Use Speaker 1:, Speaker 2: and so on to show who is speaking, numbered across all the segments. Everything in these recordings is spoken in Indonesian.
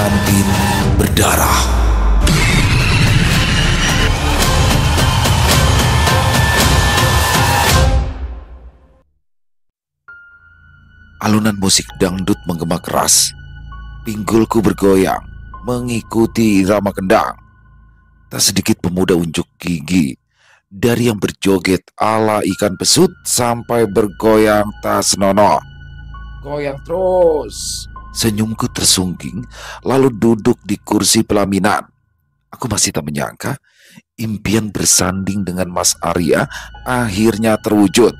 Speaker 1: Kantin berdarah. Alunan musik dangdut menggema keras. Pinggulku bergoyang mengikuti irama kendang. Tak sedikit pemuda unjuk gigi, dari yang berjoget ala ikan pesut sampai bergoyang tak senonoh. Goyang terus. Senyumku tersungging, lalu duduk di kursi pelaminan. Aku masih tak menyangka impian bersanding dengan Mas Arya akhirnya terwujud.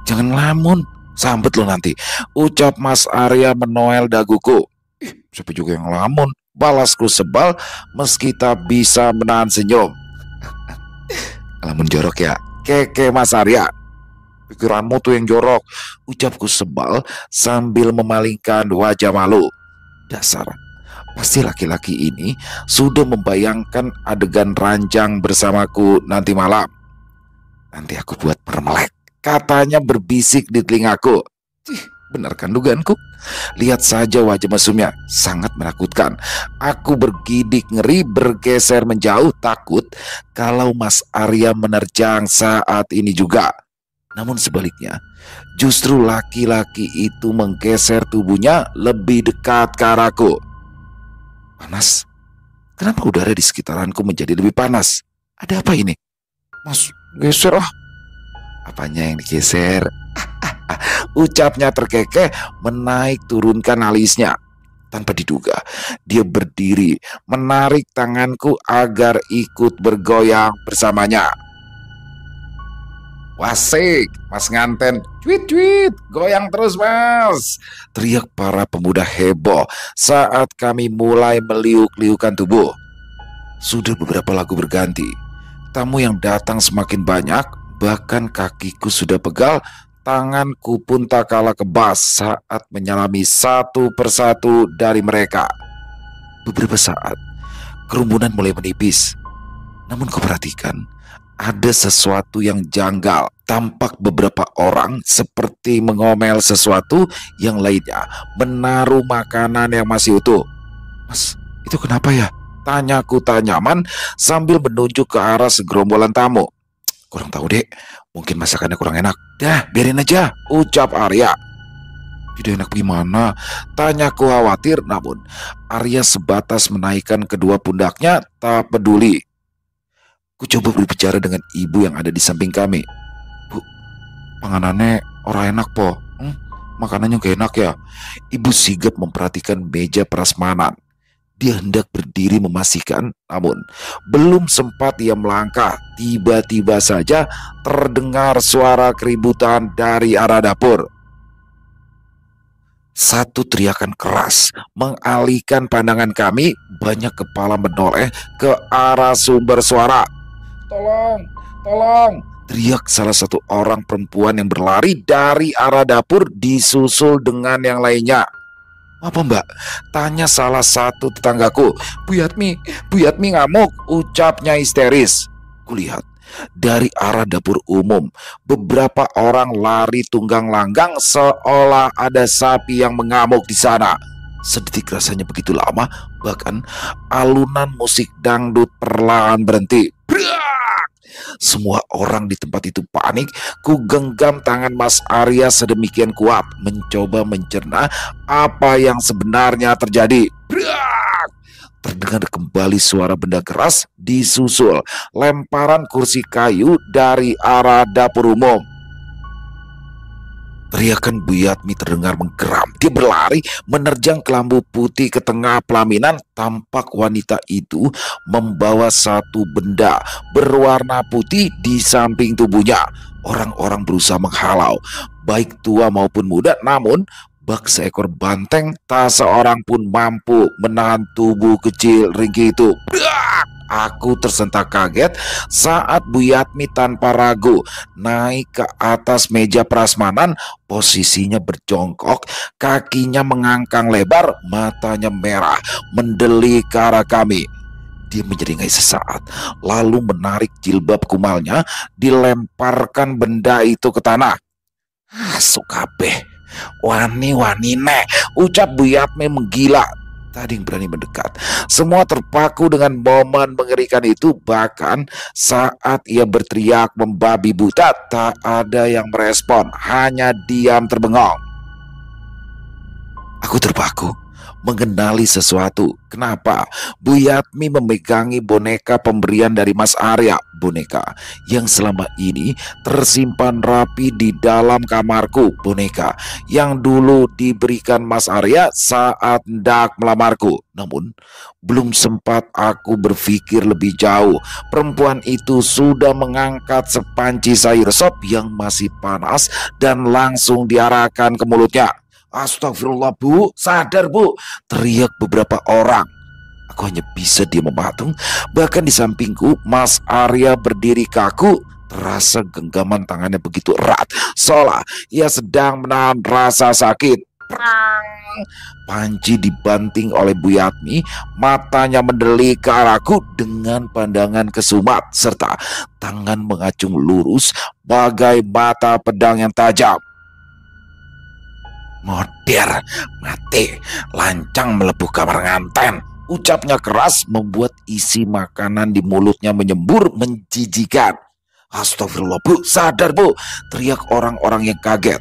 Speaker 1: Jangan lamun, sambet lo nanti, ucap Mas Arya menoel daguku. Siapa juga yang lamun? Balasku sebal meski tak bisa menahan senyum. Lamun jorok ya, keke Mas Arya. Pikiranmu tuh yang jorok, ucapku sebal sambil memalingkan wajah malu. Dasar, pasti laki-laki ini sudah membayangkan adegan ranjang bersamaku nanti malam. Nanti aku buat permelek, katanya berbisik di telingaku. Benar kan dugaanku? Lihat saja wajah mesumnya, sangat menakutkan. Aku bergidik ngeri bergeser menjauh, takut kalau Mas Arya menerjang saat ini juga. Namun sebaliknya, justru laki-laki itu menggeser tubuhnya lebih dekat ke arahku. Panas? Kenapa udara di sekitaranku menjadi lebih panas? Ada apa ini? Mas, geser ah. Apanya yang digeser? Ucapnya terkekeh menaik turunkan alisnya. Tanpa diduga, dia berdiri menarik tanganku agar ikut bergoyang bersamanya. Wasik, Mas nganten, cuit, goyang terus Mas, teriak para pemuda heboh saat kami mulai meliuk-liukan tubuh. Sudah beberapa lagu berganti, tamu yang datang semakin banyak, bahkan kakiku sudah pegal, tanganku pun tak kalah kebas saat menyalami satu persatu dari mereka. Beberapa saat, kerumunan mulai menipis. Namun kuperhatikan, ada sesuatu yang janggal. Tampak beberapa orang seperti mengomel sesuatu, yang lainnya menaruh makanan yang masih utuh. Mas, itu kenapa ya? Tanyaku tak nyaman sambil menunjuk ke arah segerombolan tamu. Kurang tahu dek, mungkin masakannya kurang enak. Dah, biarin aja, ucap Arya. Tidak enak gimana? Tanyaku khawatir, namun Arya sebatas menaikkan kedua pundaknya tak peduli. Ku coba berbicara dengan ibu yang ada di samping kami. Bu, panganannya orang enak po. Makanannya gak enak ya? Ibu sigap memperhatikan meja prasmanan. Dia hendak berdiri memastikan, namun belum sempat ia melangkah, tiba-tiba saja terdengar suara keributan dari arah dapur. Satu teriakan keras mengalihkan pandangan kami, banyak kepala menoleh ke arah sumber suara. Tolong, teriak salah satu orang perempuan yang berlari dari arah dapur disusul dengan yang lainnya. Apa mbak? Tanya salah satu tetanggaku. Bu Yatmi ngamuk, ucapnya histeris. Kulihat dari arah dapur umum, beberapa orang lari tunggang langgang seolah ada sapi yang mengamuk di sana. Sedetik rasanya begitu lama, bahkan alunan musik dangdut perlahan berhenti. Semua orang di tempat itu panik. Ku genggam tangan Mas Arya sedemikian kuat, mencoba mencerna apa yang sebenarnya terjadi. Terdengar kembali suara benda keras disusul lemparan kursi kayu dari arah dapur umum. Teriakan Bu Yatmi terdengar menggeram. Dia berlari menerjang kelambu putih ke tengah pelaminan. Tampak wanita itu membawa satu benda berwarna putih di samping tubuhnya. Orang-orang berusaha menghalau, baik tua maupun muda, namun bak seekor banteng tak seorang pun mampu menahan tubuh kecil ringkih itu. Aku tersentak kaget saat Bu Yatmi tanpa ragu naik ke atas meja prasmanan. Posisinya berjongkok, kakinya mengangkang lebar, matanya merah, mendelik ke arah kami. Dia menyeringai sesaat, lalu menarik jilbab kumalnya, dilemparkan benda itu ke tanah. Asuk kabeh. Wani wani nek, ucap Bu Yatmi menggila. Tadi yang berani mendekat. Semua terpaku dengan momen mengerikan itu. Bahkan saat ia berteriak membabi buta, tak ada yang merespon, hanya diam terbengong. Aku terpaku mengenali sesuatu. Kenapa? Bu Yatmi memegangi boneka pemberian dari Mas Arya. Boneka yang selama ini tersimpan rapi di dalam kamarku. Boneka yang dulu diberikan Mas Arya saat hendak melamarku. Namun belum sempat aku berpikir lebih jauh, perempuan itu sudah mengangkat sepanci sayur sop yang masih panas dan langsung diarahkan ke mulutnya. Astagfirullah Bu, sadar Bu, teriak beberapa orang. Aku hanya bisa diam mematung. Bahkan di sampingku Mas Arya berdiri kaku. Terasa genggaman tangannya begitu erat, seolah ia sedang menahan rasa sakit. Prang! Panci dibanting oleh Bu Yatmi. Matanya mendelik ke arahku dengan pandangan kesumat, serta tangan mengacung lurus bagai mata pedang yang tajam. Moder, mati, lancang melepuh kamar nganten. Ucapnya keras membuat isi makanan di mulutnya menyembur menjijikan. Astagfirullah Bu, sadar Bu, teriak orang-orang yang kaget.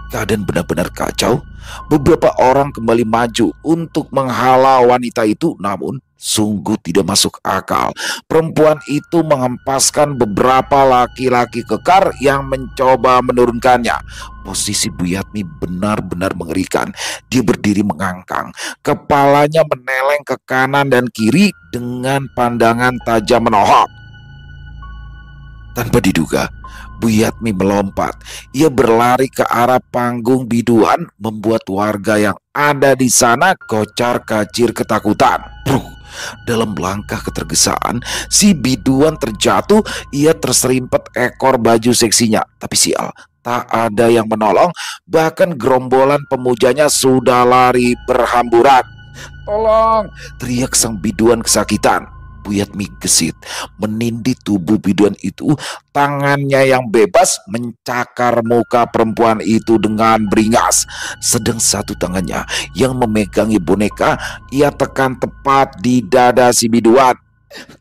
Speaker 1: Keadaan benar-benar kacau. Beberapa orang kembali maju untuk menghalau wanita itu, namun sungguh tidak masuk akal. Perempuan itu menghempaskan beberapa laki-laki kekar yang mencoba menurunkannya. Posisi Bu Yatmi benar-benar mengerikan. Dia berdiri mengangkang, kepalanya meneleng ke kanan dan kiri dengan pandangan tajam menohok. Tanpa diduga, Bu Yatmi melompat. Ia berlari ke arah panggung biduan, membuat warga yang ada di sana kocar-kacir ketakutan. Dalam langkah ketergesaan, si biduan terjatuh. Ia terserimpet ekor baju seksinya. Tapi sial, tak ada yang menolong. Bahkan gerombolan pemujanya sudah lari berhamburan. Tolong, teriak sang biduan kesakitan. Bu Yatmi gesit, menindih tubuh biduan itu. Tangannya yang bebas mencakar muka perempuan itu dengan beringas. Sedang satu tangannya yang memegangi boneka, ia tekan tepat di dada si biduan.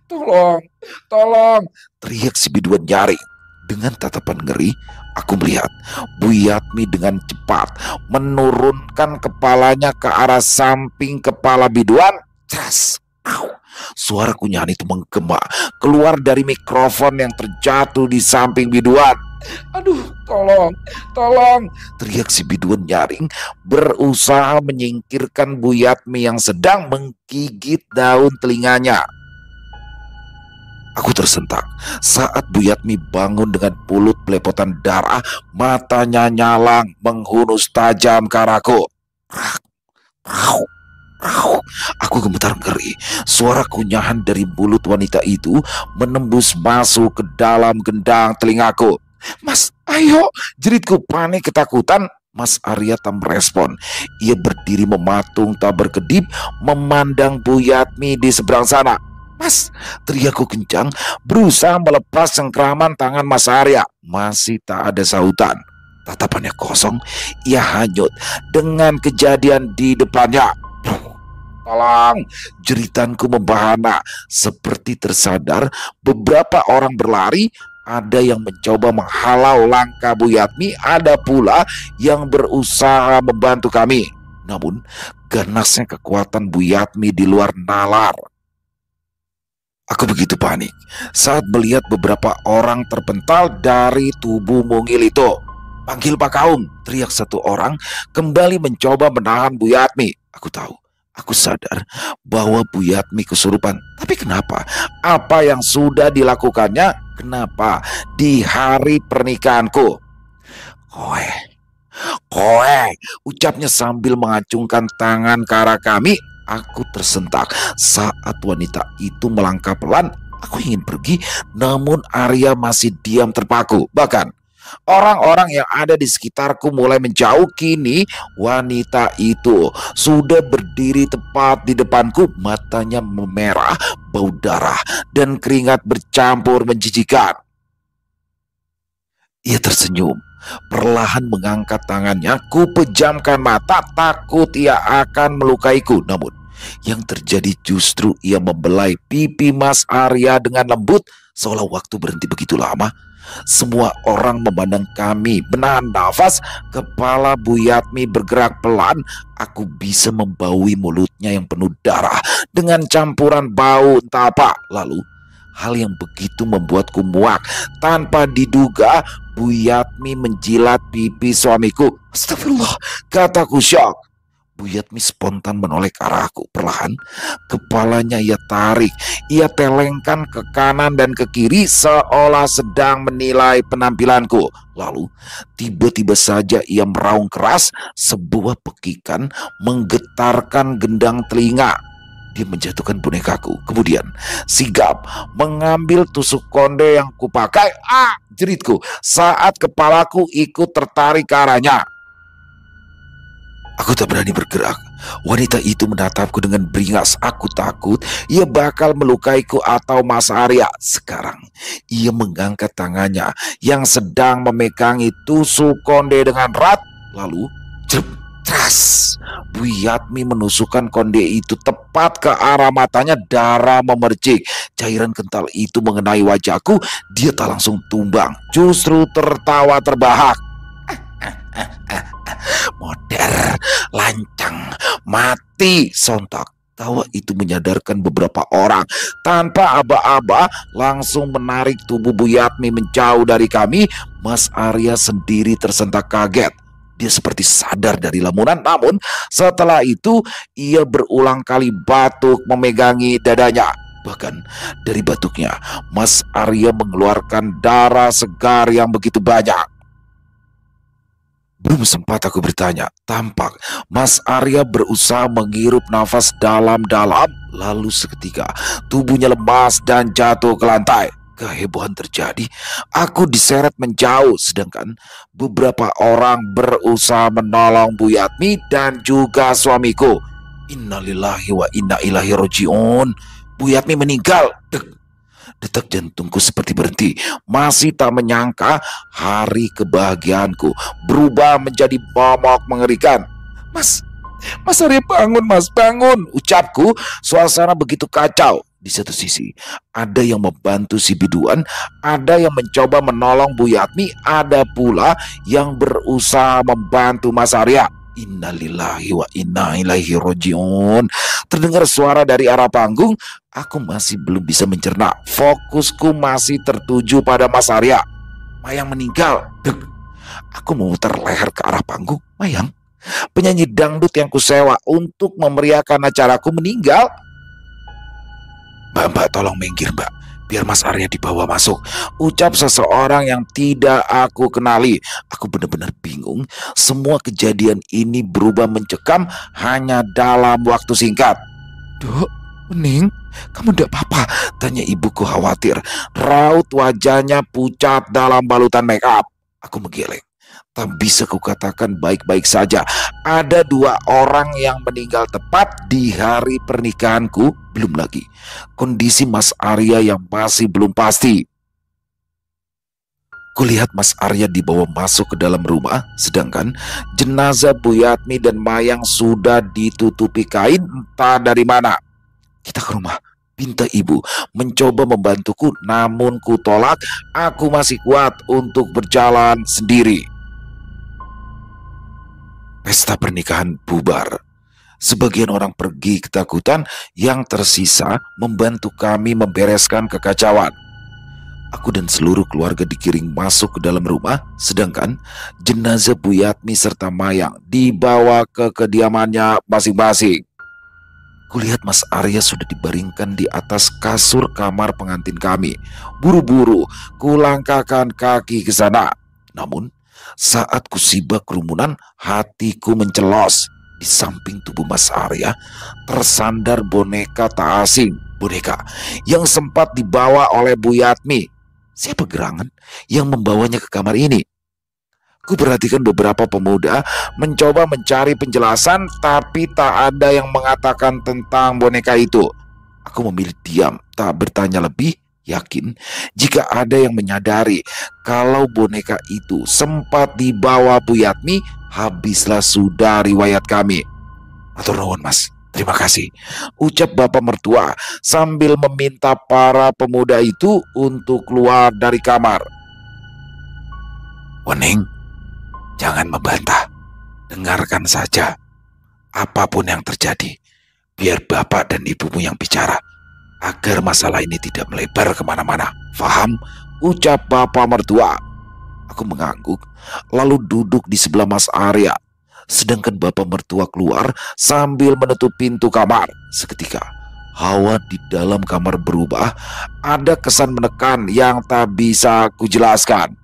Speaker 1: Tolong, tolong, teriak si biduan nyaring. Dengan tatapan ngeri, aku melihat Bu Yatmi dengan cepat menurunkan kepalanya ke arah samping kepala biduan. Cas! Suara kunyahan itu menggema keluar dari mikrofon yang terjatuh di samping biduan. Aduh, tolong, tolong, teriak si biduan nyaring, berusaha menyingkirkan Bu Yatmi yang sedang menggigit daun telinganya. Aku tersentak saat Bu Yatmi bangun dengan mulut belepotan darah, matanya nyalang menghunus tajam ke arahku. Aku gemetar ngeri. Suara kunyahan dari mulut wanita itu menembus masuk ke dalam gendang telingaku. Mas, ayo, jeritku panik ketakutan. Mas Arya tak merespon. Ia berdiri mematung tak berkedip, memandang Bu Yatmi di seberang sana. Mas, teriakku kencang, berusaha melepas cengkraman tangan Mas Arya. Masih tak ada sahutan. Tatapannya kosong. Ia hanyut dengan kejadian di depannya. Tolong, jeritanku membahana. Seperti tersadar, beberapa orang berlari. Ada yang mencoba menghalau langkah Bu Yatmi, ada pula yang berusaha membantu kami. Namun, ganasnya kekuatan Bu Yatmi di luar nalar. Aku begitu panik saat melihat beberapa orang terpental dari tubuh mungil itu. Panggil Pak Kaum, teriak satu orang kembali mencoba menahan Bu Yatmi. Aku tahu, aku sadar bahwa Bu Yatmi kesurupan. Tapi kenapa? Apa yang sudah dilakukannya? Kenapa di hari pernikahanku? Koe, ucapnya sambil mengacungkan tangan ke arah kami. Aku tersentak saat wanita itu melangkah pelan. Aku ingin pergi, namun Arya masih diam terpaku. Bahkan orang-orang yang ada di sekitarku mulai menjauh. Kini wanita itu sudah berdiri tepat di depanku. Matanya memerah, bau darah dan keringat bercampur menjijikan. Ia tersenyum perlahan mengangkat tangannya. Ku pejamkan mata, takut ia akan melukaiku. Namun yang terjadi justru ia membelai pipi Mas Arya dengan lembut, seolah waktu berhenti begitu lama. Semua orang memandang kami, menahan nafas. Kepala Buyatmi bergerak pelan. Aku bisa membaui mulutnya yang penuh darah dengan campuran bau entah apa. Lalu hal yang begitu membuatku muak. Tanpa diduga, Buyatmi menjilat pipi suamiku. Astagfirullah, kataku syok. Buyatmi spontan menoleh ke arahku. Perlahan kepalanya ia tarik. Ia telengkan ke kanan dan ke kiri seolah sedang menilai penampilanku. Lalu tiba-tiba saja ia meraung keras. Sebuah pekikan menggetarkan gendang telinga. Dia menjatuhkan bonekaku. Kemudian sigap mengambil tusuk konde yang kupakai. Jeritku saat kepalaku ikut tertarik ke arahnya. Aku tak berani bergerak. Wanita itu menatapku dengan beringas. Aku takut ia bakal melukaiku atau Mas Arya. Sekarang ia mengangkat tangannya yang sedang memegangi tusuk konde dengan erat. Lalu tras, Buyatmi menusukkan konde itu tepat ke arah matanya. Darah memercik. Cairan kental itu mengenai wajahku. Dia tak langsung tumbang, justru tertawa terbahak. Modern, lancang, mati, sontak. Tawa itu menyadarkan beberapa orang. Tanpa aba-aba langsung menarik tubuh Buyatmi menjauh dari kami. Mas Arya sendiri tersentak kaget. Dia seperti sadar dari lamunan. Namun setelah itu ia berulang kali batuk memegangi dadanya. Bahkan dari batuknya Mas Arya mengeluarkan darah segar yang begitu banyak. Belum sempat aku bertanya, tampak Mas Arya berusaha menghirup nafas dalam-dalam. Lalu seketika tubuhnya lemas dan jatuh ke lantai. Kehebohan terjadi. Aku diseret menjauh, sedangkan beberapa orang berusaha menolong Buyatmi dan juga suamiku. Innalillahi wa inna ilaihi rajiun. Buyatmi meninggal. Detak jantungku seperti berhenti. Masih tak menyangka hari kebahagiaanku berubah menjadi momok mengerikan. Mas Arya bangun, Mas, bangun, ucapku. Suasana begitu kacau. Di satu sisi ada yang membantu si biduan, ada yang mencoba menolong Buyatmi, ada pula yang berusaha membantu Mas Arya. Innalillahi wa inna ilaihi rajiun. Terdengar suara dari arah panggung. Aku masih belum bisa mencerna. Fokusku masih tertuju pada Mas Arya. Mayang meninggal. Aku memutar leher ke arah panggung. Mayang, penyanyi dangdut yang kusewa untuk memeriahkan acaraku, meninggal. Mbak, tolong minggir, Mbak. Biar Mas Arya dibawa masuk, ucap seseorang yang tidak aku kenali. Aku benar-benar bingung. Semua kejadian ini berubah mencekam hanya dalam waktu singkat. Dok, Bening, kamu tidak apa-apa? Tanya ibuku khawatir. Raut wajahnya pucat dalam balutan make up. Aku menggeleng. Tak bisa kukatakan baik-baik saja. Ada 2 orang yang meninggal tepat di hari pernikahanku. Belum lagi kondisi Mas Arya yang masih belum pasti. Kulihat Mas Arya dibawa masuk ke dalam rumah, sedangkan jenazah Buyatmi dan Mayang sudah ditutupi kain entah dari mana. Kita ke rumah, pinta ibu. Mencoba membantuku, namun kutolak. Aku masih kuat untuk berjalan sendiri. Pesta pernikahan bubar. Sebagian orang pergi ketakutan, yang tersisa membantu kami membereskan kekacauan. Aku dan seluruh keluarga digiring masuk ke dalam rumah, sedangkan jenazah Buyatmi serta Mayang dibawa ke kediamannya masing-masing. Kulihat Mas Arya sudah dibaringkan di atas kasur kamar pengantin kami. Buru-buru kulangkahkan kaki ke sana. Namun saat kusibak kerumunan, hatiku mencelos. Di samping tubuh Mas Arya tersandar boneka tak asing. Boneka yang sempat dibawa oleh Buyatmi. Siapa gerangan yang membawanya ke kamar ini? Kuperhatikan beberapa pemuda mencoba mencari penjelasan, tapi tak ada yang mengatakan tentang boneka itu. Aku memilih diam, tak bertanya lebih. Yakin jika ada yang menyadari kalau boneka itu sempat dibawa Bu Yatmi, habislah sudah riwayat kami. Matur nuwun Mas, terima kasih, ucap bapak mertua sambil meminta para pemuda itu untuk keluar dari kamar. Wening, jangan membantah, dengarkan saja. Apapun yang terjadi, biar bapak dan ibumu yang bicara, agar masalah ini tidak melebar kemana-mana. Faham? Ucap bapak mertua. Aku mengangguk, lalu duduk di sebelah Mas Arya. Sedangkan bapak mertua keluar sambil menutup pintu kamar. Seketika, hawa di dalam kamar berubah. Ada kesan menekan yang tak bisa aku jelaskan.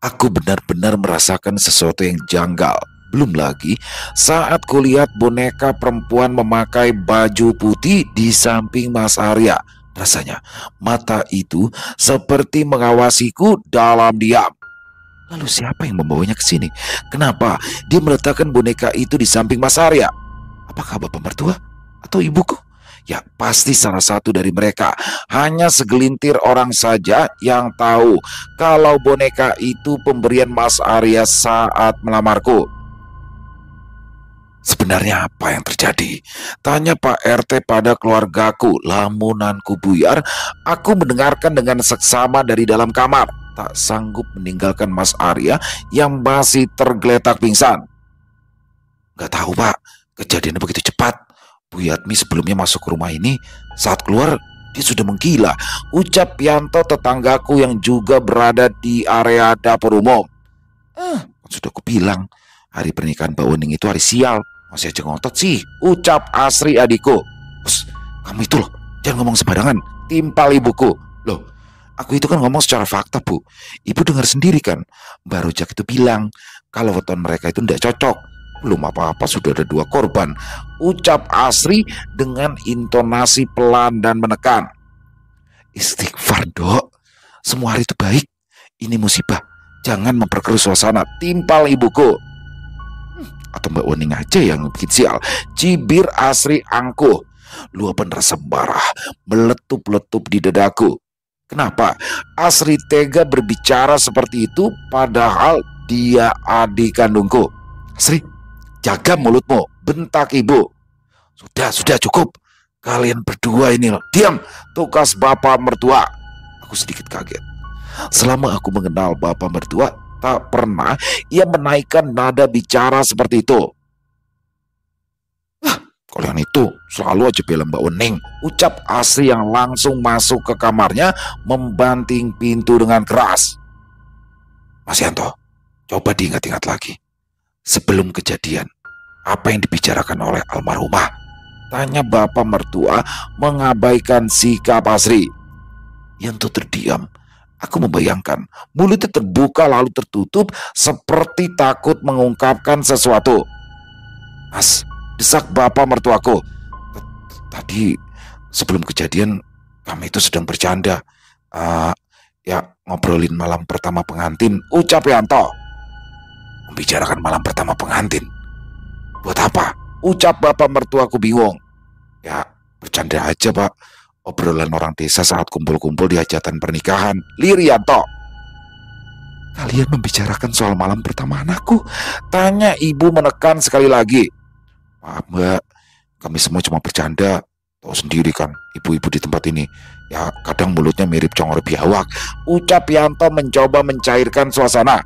Speaker 1: Aku benar-benar merasakan sesuatu yang janggal. Belum lagi saat kulihat boneka perempuan memakai baju putih di samping Mas Arya. Rasanya mata itu seperti mengawasiku dalam diam. Lalu siapa yang membawanya ke sini? Kenapa dia meletakkan boneka itu di samping Mas Arya? Apakah bapak mertua atau ibuku? Ya pasti salah satu dari mereka. Hanya segelintir orang saja yang tahu kalau boneka itu pemberian Mas Arya saat melamarku. Sebenarnya apa yang terjadi? Tanya Pak RT pada keluargaku. Lamunanku buyar. Aku mendengarkan dengan seksama dari dalam kamar. Tak sanggup meninggalkan Mas Arya yang masih tergeletak pingsan. Gak tahu Pak, kejadiannya begitu cepat. Bu Yatmi sebelumnya masuk ke rumah ini, saat keluar dia sudah menggila, ucap Yanto tetanggaku yang juga berada di area dapur umum. Sudah aku bilang, hari pernikahan Mbak Wening itu hari sial. Masih aja ngotot sih, ucap Asri adikku. Kamu itu loh, jangan ngomong sembarangan, timpal ibuku. Loh, aku itu kan ngomong secara fakta Bu. Ibu dengar sendiri kan, Mbak Rojak itu bilang kalau weton mereka itu tidak cocok. Belum apa-apa sudah ada 2 korban, ucap Asri dengan intonasi pelan dan menekan. Istighfar Dok, semua hari itu baik. Ini musibah, jangan memperkeruh suasana, timpal ibuku. Atau Mbak Wening aja yang bikin sial, cibir Asri angkuh. Luapan rasa marah meletup-letup di dadaku. Kenapa Asri tega berbicara seperti itu padahal dia adik kandungku? Asri, jaga mulutmu, bentak ibu. Sudah cukup. Kalian berdua ini loh, diam, tukas bapak mertua. Aku sedikit kaget. Selama aku mengenal bapak mertua, tak pernah ia menaikkan nada bicara seperti itu. Kalian itu selalu aja bela Mbak Wening, ucap Asri yang langsung masuk ke kamarnya membanting pintu dengan keras. Mas Yanto, coba diingat-ingat lagi. Sebelum kejadian, apa yang dibicarakan oleh almarhumah? Tanya bapak mertua mengabaikan sikap Asri. Yanto terdiam. Aku membayangkan mulutnya terbuka lalu tertutup seperti takut mengungkapkan sesuatu. Mas, desak bapak mertuaku. Tadi sebelum kejadian kami itu sedang bercanda. Ya ngobrolin malam pertama pengantin, ucap Yanto. Membicarakan malam pertama pengantin? Buat apa? Ucap bapak mertuaku bingung. Ya bercanda aja Pak. Obrolan orang desa saat kumpul-kumpul di hajatan pernikahan, Lirianto. Kalian membicarakan soal malam pertama anakku? Tanya ibu menekan sekali lagi. Maaf Mbak, kami semua cuma bercanda. Tahu sendiri kan, ibu-ibu di tempat ini. Ya kadang mulutnya mirip congor biawak, ucap Yanto mencoba mencairkan suasana.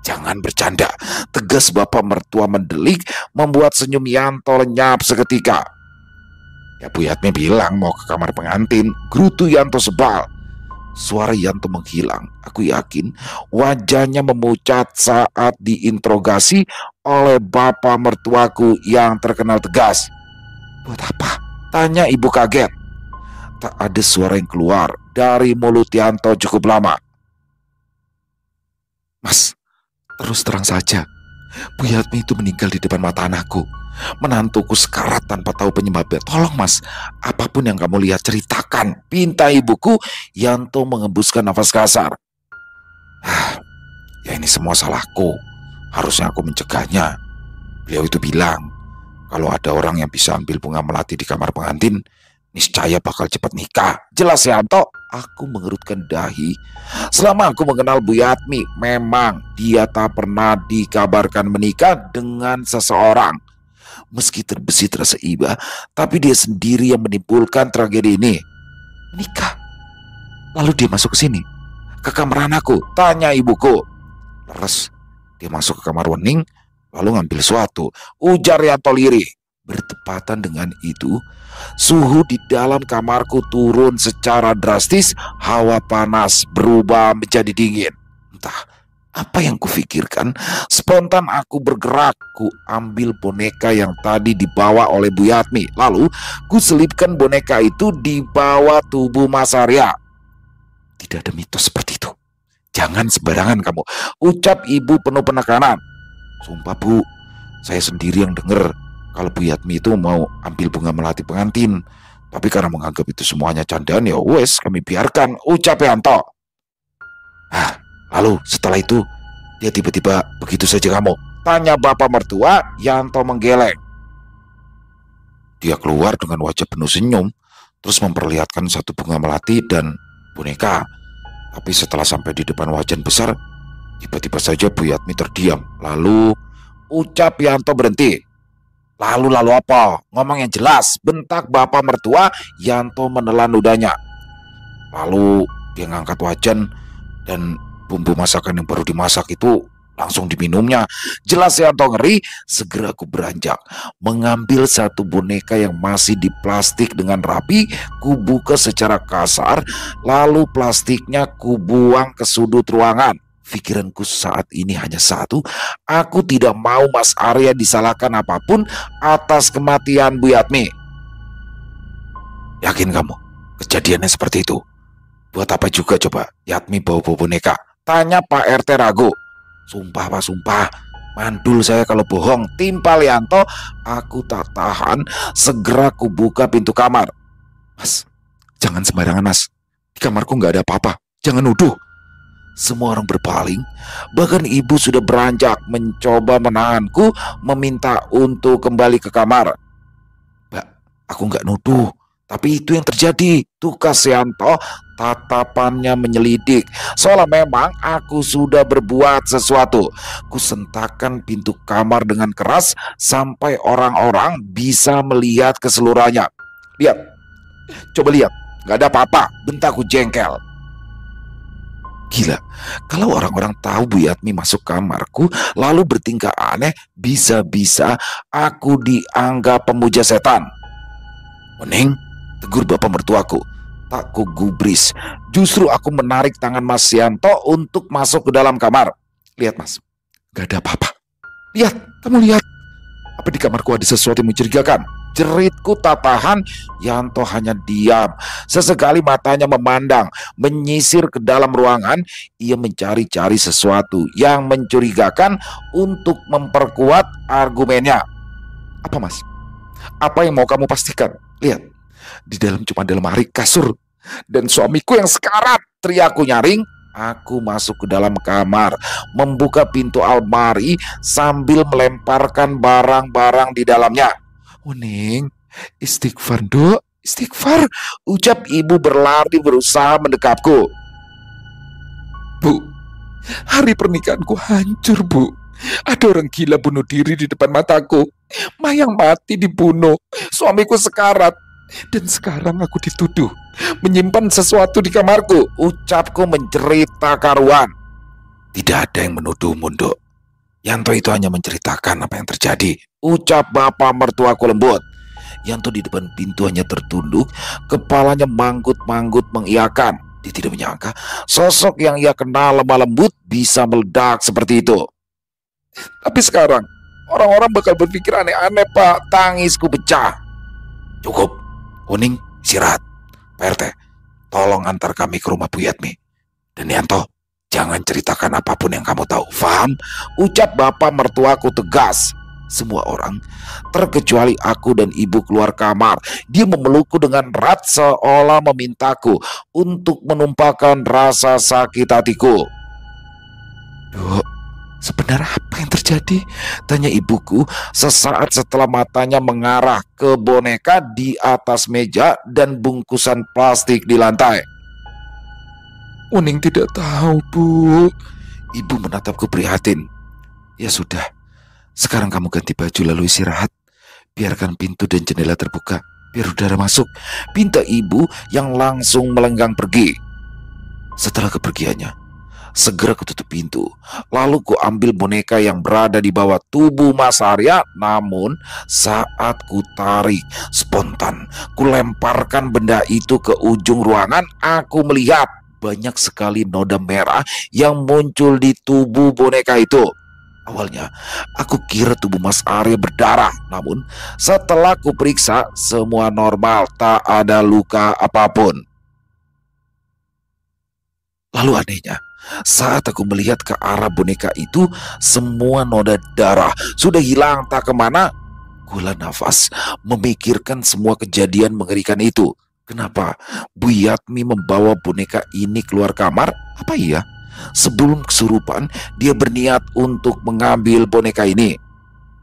Speaker 1: Jangan bercanda, tegas bapak mertua mendelik, membuat senyum Yanto lenyap seketika. Ya Bu Yatmi bilang mau ke kamar pengantin, gerutu Yanto sebal. Suara Yanto menghilang. Aku yakin wajahnya memucat saat diinterogasi oleh bapak mertuaku yang terkenal tegas. Buat apa? Tanya ibu kaget. Tak ada suara yang keluar dari mulut Yanto cukup lama. Mas, terus terang saja, Bu Yatmi itu meninggal di depan mata anakku. Menantuku sekarat tanpa tahu penyebabnya. Tolong Mas, apapun yang kamu lihat ceritakan, pinta ibuku. Yanto mengembuskan nafas kasar. Ya ini semua salahku. Harusnya aku mencegahnya. Beliau itu bilang kalau ada orang yang bisa ambil bunga melati di kamar pengantin, niscaya bakal cepat nikah. Jelas Yanto. Aku mengerutkan dahi. Selama aku mengenal Bu Yatmi, memang dia tak pernah dikabarkan menikah dengan seseorang. Meski terbesit rasa iba, tapi dia sendiri yang menimbulkan tragedi ini. Menikah? Lalu dia masuk ke sini, ke kamar anakku, tanya ibuku. Leres, dia masuk ke kamar Wening, lalu ngambil sesuatu, ujar Yanto lirih. Bertepatan dengan itu, suhu di dalam kamarku turun secara drastis. Hawa panas berubah menjadi dingin. Entah apa yang kufikirkan, spontan aku bergerak. Ku ambil boneka yang tadi dibawa oleh Bu Yatmi, lalu ku selipkan boneka itu di bawah tubuh Mas Arya. Tidak ada mitos seperti itu. Jangan sembarangan kamu, ucap ibu penuh penekanan. Sumpah Bu, saya sendiri yang dengar kalau Bu Yatmi itu mau ambil bunga melati pengantin. Tapi karena menganggap itu semuanya candaan, ya wes kami biarkan, ucap Yanto. Lalu setelah itu dia tiba-tiba begitu saja kamu? Tanya bapak mertua. Yanto menggeleng. Dia keluar dengan wajah penuh senyum, terus memperlihatkan satu bunga melati dan boneka. Tapi setelah sampai di depan wajan besar, tiba-tiba saja Bu Yatmi terdiam. Lalu ucap Yanto berhenti. Lalu apa? Ngomong yang jelas, bentak bapak mertua. Yanto menelan ludahnya. Lalu dia ngangkat wajan dan bumbu masakan yang baru dimasak itu langsung diminumnya. Jelas Yanto ngeri. Segera aku beranjak, mengambil satu boneka yang masih di plastik dengan rapi. Ku buka secara kasar, lalu plastiknya ku buang ke sudut ruangan. Pikiranku saat ini hanya satu, aku tidak mau Mas Arya disalahkan apapun atas kematian Bu Yatmi. Yakin kamu kejadiannya seperti itu? Buat apa juga coba Yatmi bawa-bawa boneka? Tanya Pak RT ragu. Sumpah Pak, sumpah. Mandul saya kalau bohong, timpal Yanto. Aku tak tahan, segera ku buka pintu kamar. Mas, jangan sembarangan Mas. Di kamarku nggak ada apa-apa. Jangan nuduh. Semua orang berpaling, bahkan ibu sudah beranjak mencoba menahanku, meminta untuk kembali ke kamar. Mbak, aku nggak nuduh, tapi itu yang terjadi. Tukas Yanto, tatapannya menyelidik, seolah memang aku sudah berbuat sesuatu. Kusentakkan pintu kamar dengan keras sampai orang-orang bisa melihat keseluruhannya. Lihat, coba lihat, nggak ada apa-apa, bentakku jengkel. Gila, kalau orang-orang tahu Bu Yatmi masuk kamarku lalu bertingkah aneh, bisa-bisa aku dianggap pemuja setan. Wening, tegur bapak mertuaku. Tak ku gubris, justru aku menarik tangan Mas Yanto untuk masuk ke dalam kamar. Lihat Mas, gak ada apa-apa. Lihat, kamu lihat. Apa di kamarku ada sesuatu yang mencurigakan? Jeritku tak tahan. Yanto hanya diam. Sesekali matanya memandang, menyisir ke dalam ruangan. Ia mencari-cari sesuatu yang mencurigakan untuk memperkuat argumennya. Apa Mas? Apa yang mau kamu pastikan? Lihat, di dalam cuma ada lemari, kasur, dan suamiku yang sekarat, teriakku nyaring. Aku masuk ke dalam kamar, membuka pintu almari sambil melemparkan barang-barang di dalamnya. Wening, istighfar dok, istighfar, ucap ibu berlari berusaha mendekapku. Bu, hari pernikahanku hancur Bu. Ada orang gila bunuh diri di depan mataku. Mayang mati dibunuh, suamiku sekarat. Dan sekarang aku dituduh menyimpan sesuatu di kamarku, ucapku menjerit tak karuan. Tidak ada yang menuduhmu, Dok. Yanto itu hanya menceritakan apa yang terjadi, ucap bapak mertuaku lembut. Yanto di depan pintu hanya tertunduk, kepalanya manggut-manggut mengiyakan. Dia tidak menyangka sosok yang ia kenal lemah lembut bisa meledak seperti itu. Tapi sekarang orang-orang bakal berpikir aneh-aneh Pak, tangisku pecah. Cukup, Wening, istirahat. Pak RT, tolong antar kami ke rumah Bu Yatmi. Dan Yanto, jangan ceritakan apapun yang kamu tahu, paham? Ucap bapak mertuaku tegas. Semua orang, terkecuali aku dan ibu, keluar kamar. Dia memelukku dengan erat seolah memintaku untuk menumpahkan rasa sakit hatiku. Dok, sebenarnya apa yang terjadi? terjadi?" tanya ibuku sesaat setelah matanya mengarah ke boneka di atas meja dan bungkusan plastik di lantai. "Uning tidak tahu, Bu." Ibu menatapku prihatin. "Ya sudah, sekarang kamu ganti baju lalu istirahat. Biarkan pintu dan jendela terbuka, biar udara masuk," pinta ibu yang langsung melenggang pergi. Setelah kepergiannya, segera kututup pintu. Lalu ku ambil boneka yang berada di bawah tubuh Mas Arya. Namun saat ku tarik, spontan ku lemparkan benda itu ke ujung ruangan. Aku melihat banyak sekali noda merah yang muncul di tubuh boneka itu. Awalnya aku kira tubuh Mas Arya berdarah. Namun setelah ku periksa, semua normal, tak ada luka apapun. Lalu anehnya, saat aku melihat ke arah boneka itu, semua noda darah sudah hilang tak kemana. Gula nafas memikirkan semua kejadian mengerikan itu. Kenapa Bu Yatmi membawa boneka ini keluar kamar? Apa iya sebelum kesurupan dia berniat untuk mengambil boneka ini?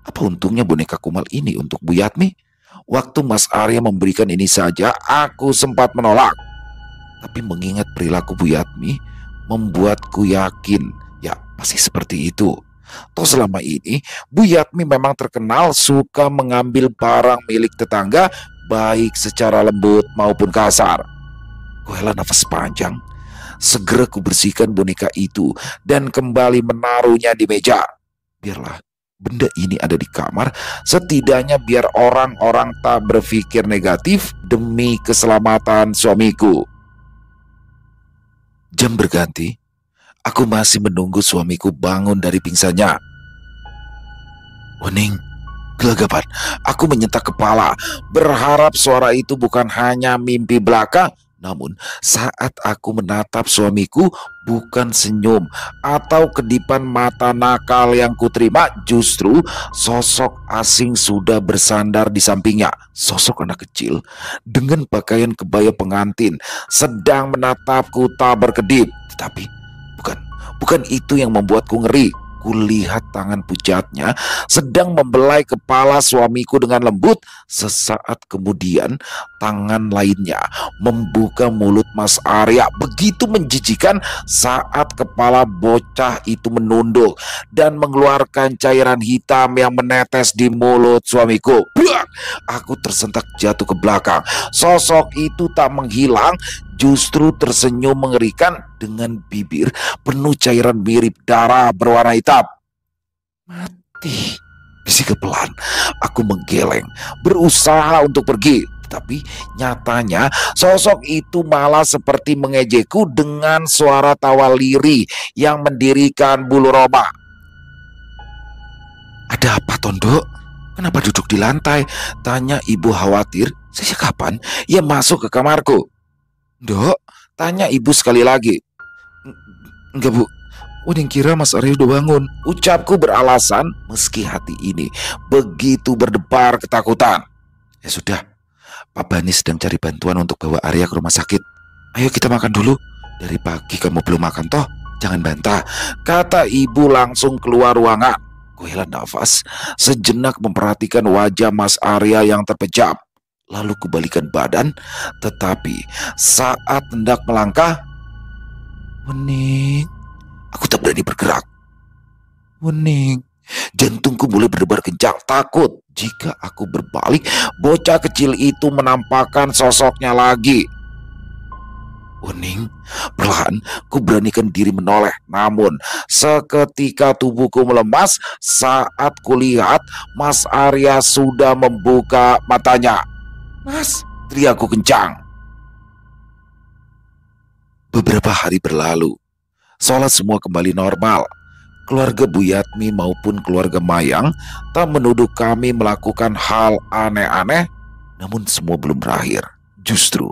Speaker 1: Apa untungnya boneka kumal ini untuk Bu Yatmi? Waktu Mas Arya memberikan ini saja, aku sempat menolak. Tapi mengingat perilaku Bu Yatmi membuatku yakin, ya pasti seperti itu. Toh selama ini Bu Yatmi memang terkenal suka mengambil barang milik tetangga, baik secara lembut maupun kasar. Kuhela nafas panjang. Segera ku bersihkan boneka itu dan kembali menaruhnya di meja. Biarlah benda ini ada di kamar, setidaknya biar orang-orang tak berpikir negatif demi keselamatan suamiku. Jam berganti, aku masih menunggu suamiku bangun dari pingsannya. "Wening," gelagapan aku menyentak kepala, berharap suara itu bukan hanya mimpi belaka. Namun saat aku menatap suamiku, bukan senyum atau kedipan mata nakal yang kuterima, justru sosok asing sudah bersandar di sampingnya. Sosok anak kecil dengan pakaian kebaya pengantin sedang menatapku tak berkedip. Tetapi bukan itu yang membuatku ngeri. Kulihat tangan pujatnya sedang membelai kepala suamiku dengan lembut. Sesaat kemudian tangan lainnya membuka mulut Mas Arya begitu menjijikan saat kepala bocah itu menunduk dan mengeluarkan cairan hitam yang menetes di mulut suamiku. Buak! Aku tersentak jatuh ke belakang. Sosok itu tak menghilang, justru tersenyum mengerikan dengan bibir penuh cairan mirip darah berwarna hitam. "Mati," bisik pelan. Aku menggeleng, berusaha untuk pergi. Tapi nyatanya sosok itu malah seperti mengejekku dengan suara tawa lirih yang mendirikan bulu roma. "Ada apa, Tondo? Kenapa duduk di lantai?" tanya ibu khawatir. "Sejak kapan ia masuk ke kamarku?" "Dok," tanya ibu sekali lagi. Enggak, Bu. Udin kira Mas Arya udah bangun," ucapku beralasan meski hati ini begitu berdebar ketakutan. "Ya sudah, Pak Bani sedang cari bantuan untuk bawa Arya ke rumah sakit. Ayo kita makan dulu. Dari pagi kamu belum makan toh, jangan bantah," kata ibu langsung keluar ruangan. Kuhela nafas, sejenak memperhatikan wajah Mas Arya yang terpejam. Lalu kubalikan badan, tetapi saat hendak melangkah, "Wening," aku tak berani bergerak. "Wening." Jantungku mulai berdebar kencang, takut jika aku berbalik, bocah kecil itu menampakkan sosoknya lagi. "Wening," perlahan ku beranikan diri menoleh. Namun seketika tubuhku melemas saat kulihat Mas Arya sudah membuka matanya. "Mas!" teriakku kencang. Beberapa hari berlalu, seolah semua kembali normal. Keluarga Bu Yatmi maupun keluarga Mayang tak menuduh kami melakukan hal aneh-aneh. Namun semua belum berakhir. Justru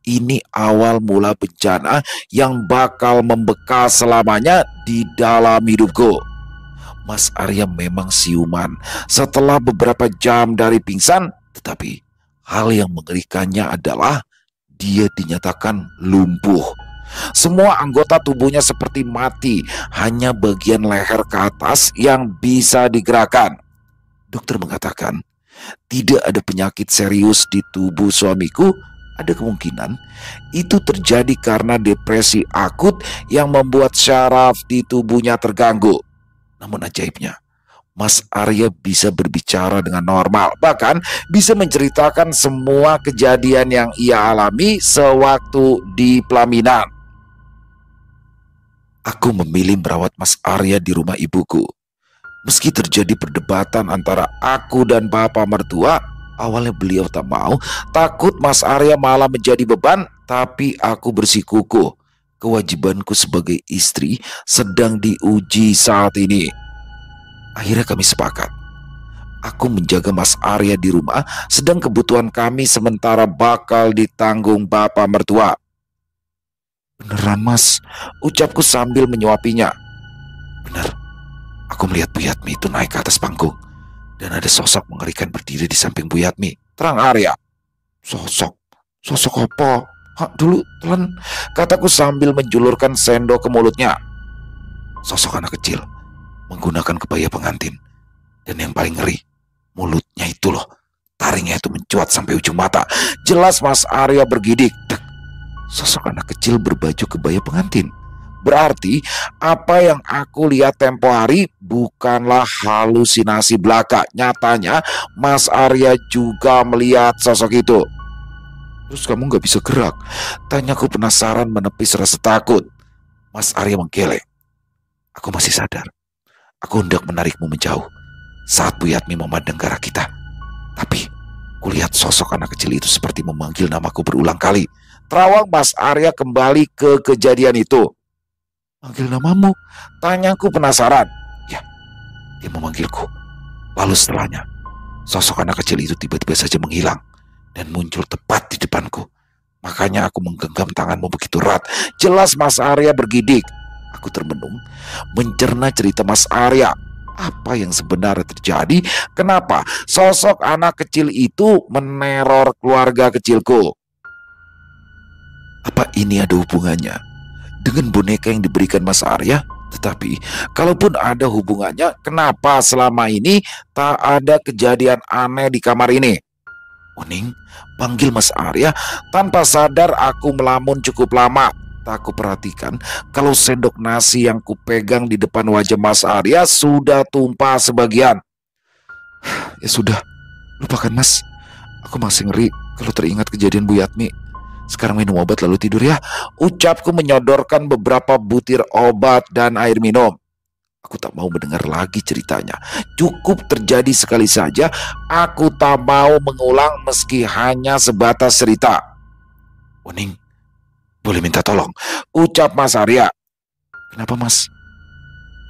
Speaker 1: ini awal mula bencana yang bakal membekas selamanya di dalam hidupku. Mas Arya memang siuman setelah beberapa jam dari pingsan, tetapi hal yang mengerikannya adalah dia dinyatakan lumpuh. Semua anggota tubuhnya seperti mati, hanya bagian leher ke atas yang bisa digerakkan. Dokter mengatakan, tidak ada penyakit serius di tubuh suamiku. Ada kemungkinan itu terjadi karena depresi akut yang membuat syaraf di tubuhnya terganggu. Namun ajaibnya, Mas Arya bisa berbicara dengan normal, bahkan bisa menceritakan semua kejadian yang ia alami sewaktu di pelaminan. Aku memilih merawat Mas Arya di rumah ibuku. Meski terjadi perdebatan antara aku dan bapak mertua, awalnya beliau tak mau, takut Mas Arya malah menjadi beban, tapi aku bersikukuh. Kewajibanku sebagai istri sedang diuji saat ini. Akhirnya kami sepakat. Aku menjaga Mas Arya di rumah, sedang kebutuhan kami sementara bakal ditanggung bapak mertua. Beneran Mas, ucapku sambil menyuapinya. Bener, aku melihat Bu Yatmi itu naik ke atas panggung. Dan ada sosok mengerikan berdiri di samping Bu Yatmi. Terang Arya. Sosok apa? Hak dulu, telan, kataku sambil menjulurkan sendok ke mulutnya. Sosok anak kecil, menggunakan kebaya pengantin. Dan yang paling ngeri, mulutnya itu loh. Taringnya itu mencuat sampai ujung mata. Jelas Mas Arya bergidik. Sosok anak kecil berbaju kebaya pengantin. Berarti apa yang aku lihat tempo hari bukanlah halusinasi belaka. Nyatanya Mas Arya juga melihat sosok itu. Terus kamu gak bisa gerak? Tanyaku penasaran menepis rasa takut. Mas Arya menggeleng. Aku masih sadar. Aku hendak menarikmu menjauh saat Bu Yatmi memandang ke arah kita. Tapi kulihat sosok anak kecil itu seperti memanggil namaku berulang kali. Terawang Mas Arya kembali ke kejadian itu. Manggil namamu? Tanyaku penasaran. Ya, dia memanggilku. Lalu setelahnya, sosok anak kecil itu tiba-tiba saja menghilang dan muncul tepat di depanku. Makanya aku menggenggam tanganmu begitu erat. Jelas Mas Arya bergidik. Aku termenung, mencerna cerita Mas Arya. Apa yang sebenarnya terjadi? Kenapa sosok anak kecil itu meneror keluarga kecilku? Apa ini ada hubungannya dengan boneka yang diberikan Mas Arya? Tetapi kalaupun ada hubungannya, kenapa selama ini tak ada kejadian aneh di kamar ini? Uning, panggil Mas Arya. Tanpa sadar aku melamun cukup lama. Tak aku perhatikan kalau sendok nasi yang kupegang di depan wajah Mas Arya sudah tumpah sebagian. Ya sudah, lupakan Mas. Aku masih ngeri kalau teringat kejadian Bu Yatmi. Sekarang minum obat lalu tidur ya. Ucapku menyodorkan beberapa butir obat dan air minum. Aku tak mau mendengar lagi ceritanya. Cukup terjadi sekali saja. Aku tak mau mengulang meski hanya sebatas cerita. Uning, boleh minta tolong? Ucap Mas Arya. Kenapa Mas?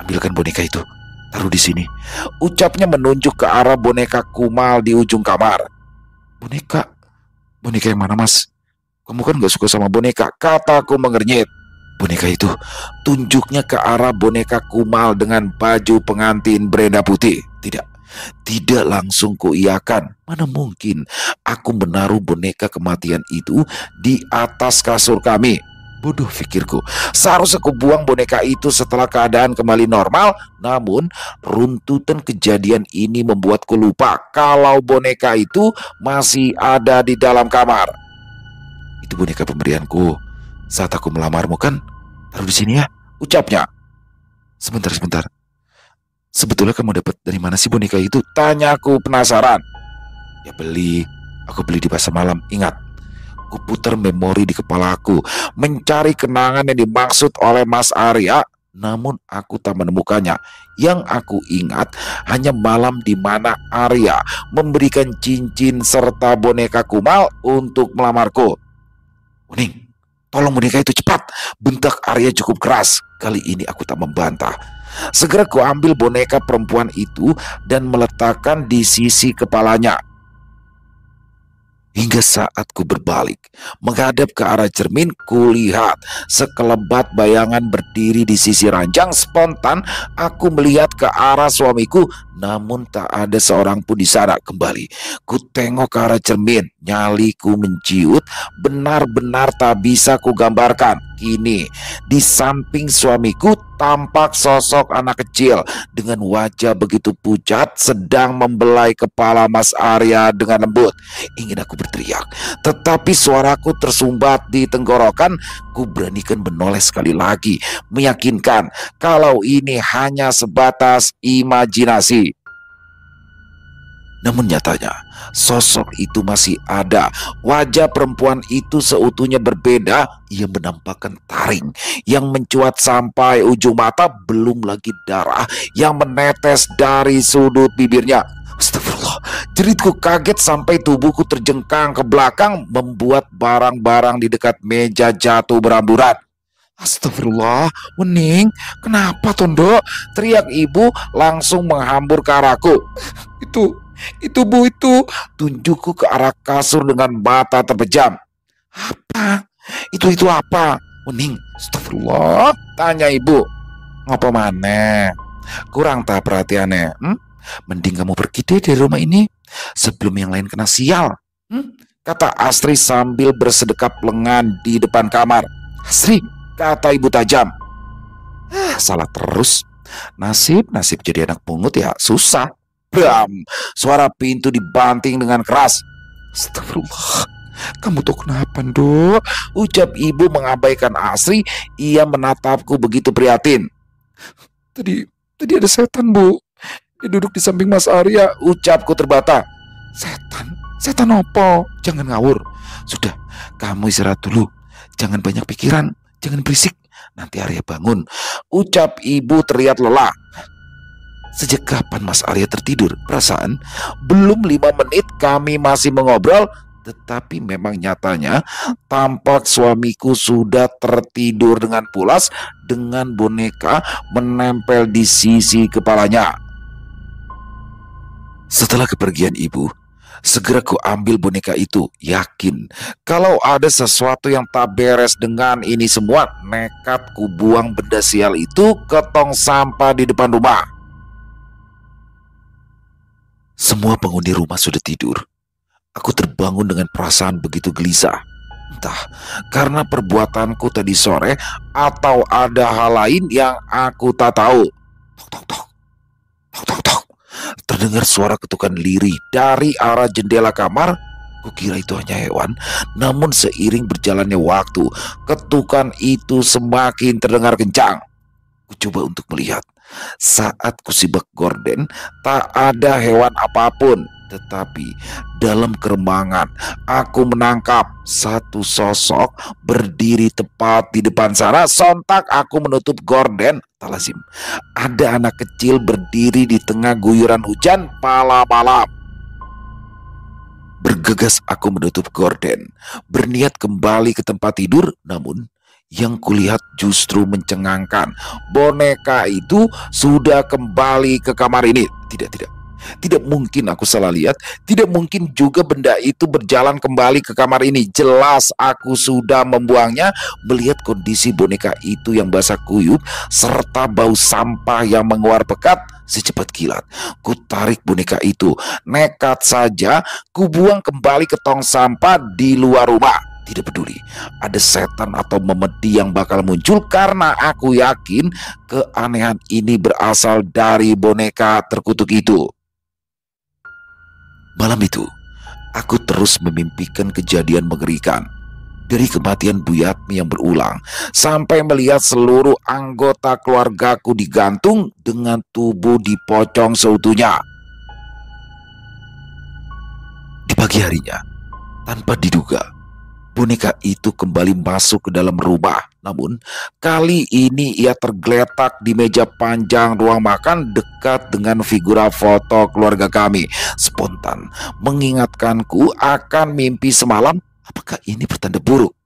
Speaker 1: Ambilkan boneka itu. Taruh di sini. Ucapnya menunjuk ke arah boneka kumal di ujung kamar. Boneka? Boneka yang mana Mas? Kamu kan gak suka sama boneka, kataku mengernyit. Boneka itu tunjuknya ke arah boneka kumal dengan baju pengantin berenda putih. Tidak langsung kuiyakan. Mana mungkin aku menaruh boneka kematian itu di atas kasur kami. Bodoh pikirku. Seharusnya aku buang boneka itu setelah keadaan kembali normal. Namun runtutan kejadian ini membuatku lupa kalau boneka itu masih ada di dalam kamar. Itu boneka pemberianku saat aku melamarmu kan? Taruh di sini ya, ucapnya. Sebentar. Sebetulnya kamu dapat dari mana sih boneka itu? Tanyaku penasaran. Ya aku beli di pasar malam. Ingat, ku putar memori di kepalaku, mencari kenangan yang dimaksud oleh Mas Arya. Namun aku tak menemukannya. Yang aku ingat hanya malam di mana Arya memberikan cincin serta boneka kumal untuk melamarku. Uning, tolong boneka itu cepat, bentak Arya cukup keras. Kali ini aku tak membantah. Segera ku ambil boneka perempuan itu dan meletakkan di sisi kepalanya. Hingga saat ku berbalik, menghadap ke arah cermin, kulihat sekelebat bayangan berdiri di sisi ranjang. Spontan aku melihat ke arah suamiku, namun tak ada seorang pun di sana. Kembali ku tengok ke arah cermin, nyaliku menciut, benar-benar tak bisa ku gambarkan. Kini di samping suamiku tampak sosok anak kecil dengan wajah begitu pucat sedang membelai kepala Mas Arya dengan lembut. Ingin aku berteriak, tetapi suaraku tersumbat di tenggorokan. Ku beranikan menoleh sekali lagi, meyakinkan kalau ini hanya sebatas imajinasi. Namun nyatanya sosok itu masih ada. Wajah perempuan itu seutuhnya berbeda. Ia menampakkan taring yang mencuat sampai ujung mata, belum lagi darah yang menetes dari sudut bibirnya. Astagfirullah, jeritku kaget sampai tubuhku terjengkang ke belakang, membuat barang-barang di dekat meja jatuh beramburan. Astagfirullah, Wening, kenapa Tondo? Teriak ibu langsung menghambur ke arahku. Itu Bu, itu. Tunjukku ke arah kasur dengan mata terpejam. Apa? Itu apa? Wening, astagfirullah, tanya ibu. Ngapa mana? Kurang tak perhatiannya? Mending kamu pergi deh dari rumah ini sebelum yang lain kena sial. Kata Astri sambil bersedekap lengan di depan kamar. Astri, kata ibu tajam. Salah terus. Nasib jadi anak pungut ya susah. Bram, suara pintu dibanting dengan keras. Astagfirullah, kamu tuh kenapa, Dok? Ucap ibu mengabaikan Asri. Ia menatapku begitu prihatin. Tadi ada setan, Bu. Dia duduk di samping Mas Arya. Ucapku terbata. Setan opo? Jangan ngawur. Sudah, kamu istirahat dulu. Jangan banyak pikiran, jangan berisik. Nanti Arya bangun. Ucap ibu terlihat lelah. Sejak kapan Mas Arya tertidur? Perasaan belum 5 menit kami masih mengobrol, tetapi memang nyatanya tampak suamiku sudah tertidur dengan pulas dengan boneka menempel di sisi kepalanya. Setelah kepergian ibu, segera ku ambil boneka itu, yakin kalau ada sesuatu yang tak beres dengan ini semua. Nekat ku buang benda sial itu ke tong sampah di depan rumah. Semua penghuni rumah sudah tidur. Aku terbangun dengan perasaan begitu gelisah. Entah karena perbuatanku tadi sore atau ada hal lain yang aku tak tahu. Tok tok tok. Tok tok tok. Terdengar suara ketukan lirih dari arah jendela kamar. Kukira itu hanya hewan, namun seiring berjalannya waktu, ketukan itu semakin terdengar kencang. Kucoba untuk melihat. Saat kusibak gorden, tak ada hewan apapun. Tetapi dalam keremangan, aku menangkap satu sosok berdiri tepat di depan sana. Sontak aku menutup gorden. Tak lazim, ada anak kecil berdiri di tengah guyuran hujan malam-malam. Bergegas aku menutup gorden, berniat kembali ke tempat tidur. Namun yang kulihat justru mencengangkan. Boneka itu sudah kembali ke kamar ini. Tidak mungkin aku salah lihat. Tidak mungkin juga benda itu berjalan kembali ke kamar ini. Jelas aku sudah membuangnya. Melihat kondisi boneka itu yang basah kuyup serta bau sampah yang menguar pekat, secepat kilat ku tarik boneka itu. Nekat saja ku buang kembali ke tong sampah di luar rumah. Tidak peduli ada setan atau memedi yang bakal muncul, karena aku yakin keanehan ini berasal dari boneka terkutuk itu. Malam itu, aku terus memimpikan kejadian mengerikan. Dari kematian Bu Yatmi yang berulang, sampai melihat seluruh anggota keluargaku digantung dengan tubuh dipocong seutuhnya. Di pagi harinya, tanpa diduga, boneka itu kembali masuk ke dalam rumah. Namun kali ini ia tergeletak di meja panjang ruang makan dekat dengan figura foto keluarga kami. Spontan mengingatkanku akan mimpi semalam. Apakah ini pertanda buruk?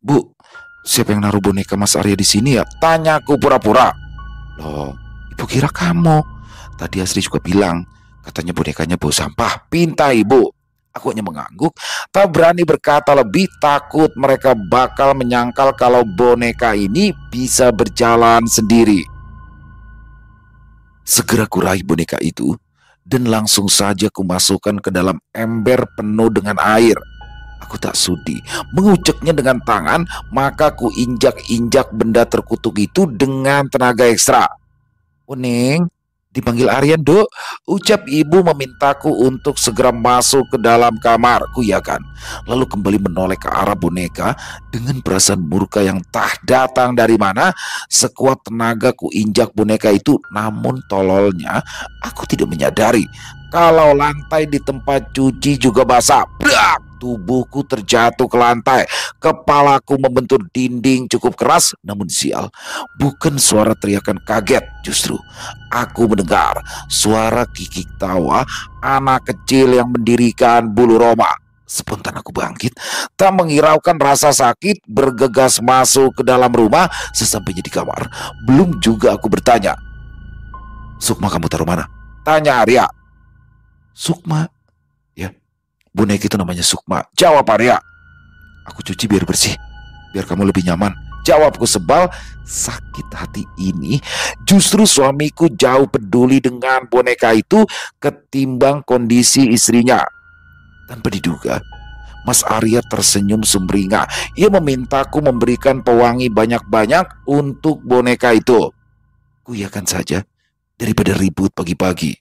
Speaker 1: Bu, siapa yang naruh boneka Mas Arya di sini ya? Tanyaku pura-pura. Loh, ibu kira kamu. Tadi Asri juga bilang, katanya bonekanya bau sampah. Pinta ibu. Aku hanya mengangguk, tak berani berkata lebih, takut mereka bakal menyangkal kalau boneka ini bisa berjalan sendiri. Segera kurai boneka itu dan langsung saja kumasukkan ke dalam ember penuh dengan air. Aku tak sudi menguceknya dengan tangan, maka ku injak-injak benda terkutuk itu dengan tenaga ekstra. "Kuning," dipanggil Aryan, "Dok." Ucap ibu memintaku untuk segera masuk ke dalam kamar. Kuyakan, lalu kembali menoleh ke arah boneka dengan perasaan murka yang tak datang dari mana. Sekuat tenaga ku injak boneka itu, namun tololnya aku tidak menyadari kalau lantai di tempat cuci juga basah. Brak! Tubuhku terjatuh ke lantai. Kepalaku membentur dinding cukup keras, namun sial, bukan suara teriakan kaget. Justru aku mendengar suara kikik tawa anak kecil yang mendirikan bulu roma. Spontan aku bangkit, tak menghiraukan rasa sakit, bergegas masuk ke dalam rumah. Sesampainya di kamar, belum juga aku bertanya, "Sukma kamu taruh mana?" Tanya Arya. "Sukma? Ya, boneka itu namanya Sukma," jawab Arya. "Aku cuci biar bersih, biar kamu lebih nyaman," jawabku sebal. Sakit hati ini, justru suamiku jauh peduli dengan boneka itu ketimbang kondisi istrinya. Tanpa diduga, Mas Arya tersenyum sumringah. Ia memintaku memberikan pewangi banyak-banyak untuk boneka itu. Kuyakan saja daripada ribut pagi-pagi.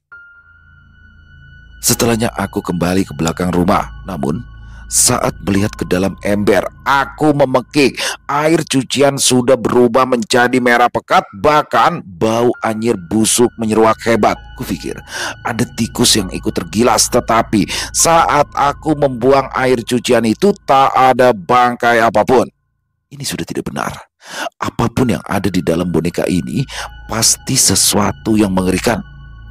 Speaker 1: Setelahnya aku kembali ke belakang rumah. Namun saat melihat ke dalam ember, aku memekik. Air cucian sudah berubah menjadi merah pekat, bahkan bau anyir busuk menyeruak hebat. Kupikir ada tikus yang ikut tergilas, tetapi saat aku membuang air cucian itu tak ada bangkai apapun. Ini sudah tidak benar. Apapun yang ada di dalam boneka ini pasti sesuatu yang mengerikan.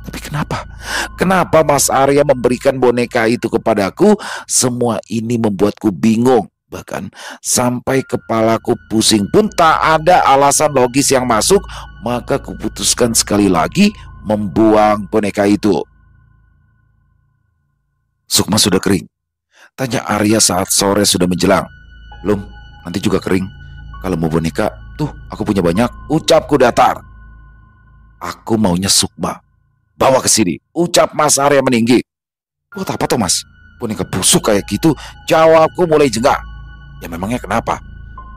Speaker 1: Tapi kenapa? Kenapa Mas Arya memberikan boneka itu kepadaku? Semua ini membuatku bingung. Bahkan sampai kepalaku pusing pun tak ada alasan logis yang masuk. Maka kuputuskan sekali lagi membuang boneka itu. "Sukma sudah kering?" tanya Arya saat sore sudah menjelang. "Belum, nanti juga kering. Kalau mau boneka, tuh aku punya banyak," ucapku datar. "Aku maunya Sukma. Bawa ke sini," ucap Mas Arya meninggi. "Buat apa toh Mas? Boneka busuk kayak gitu," jawabku mulai jengah. "Ya memangnya kenapa?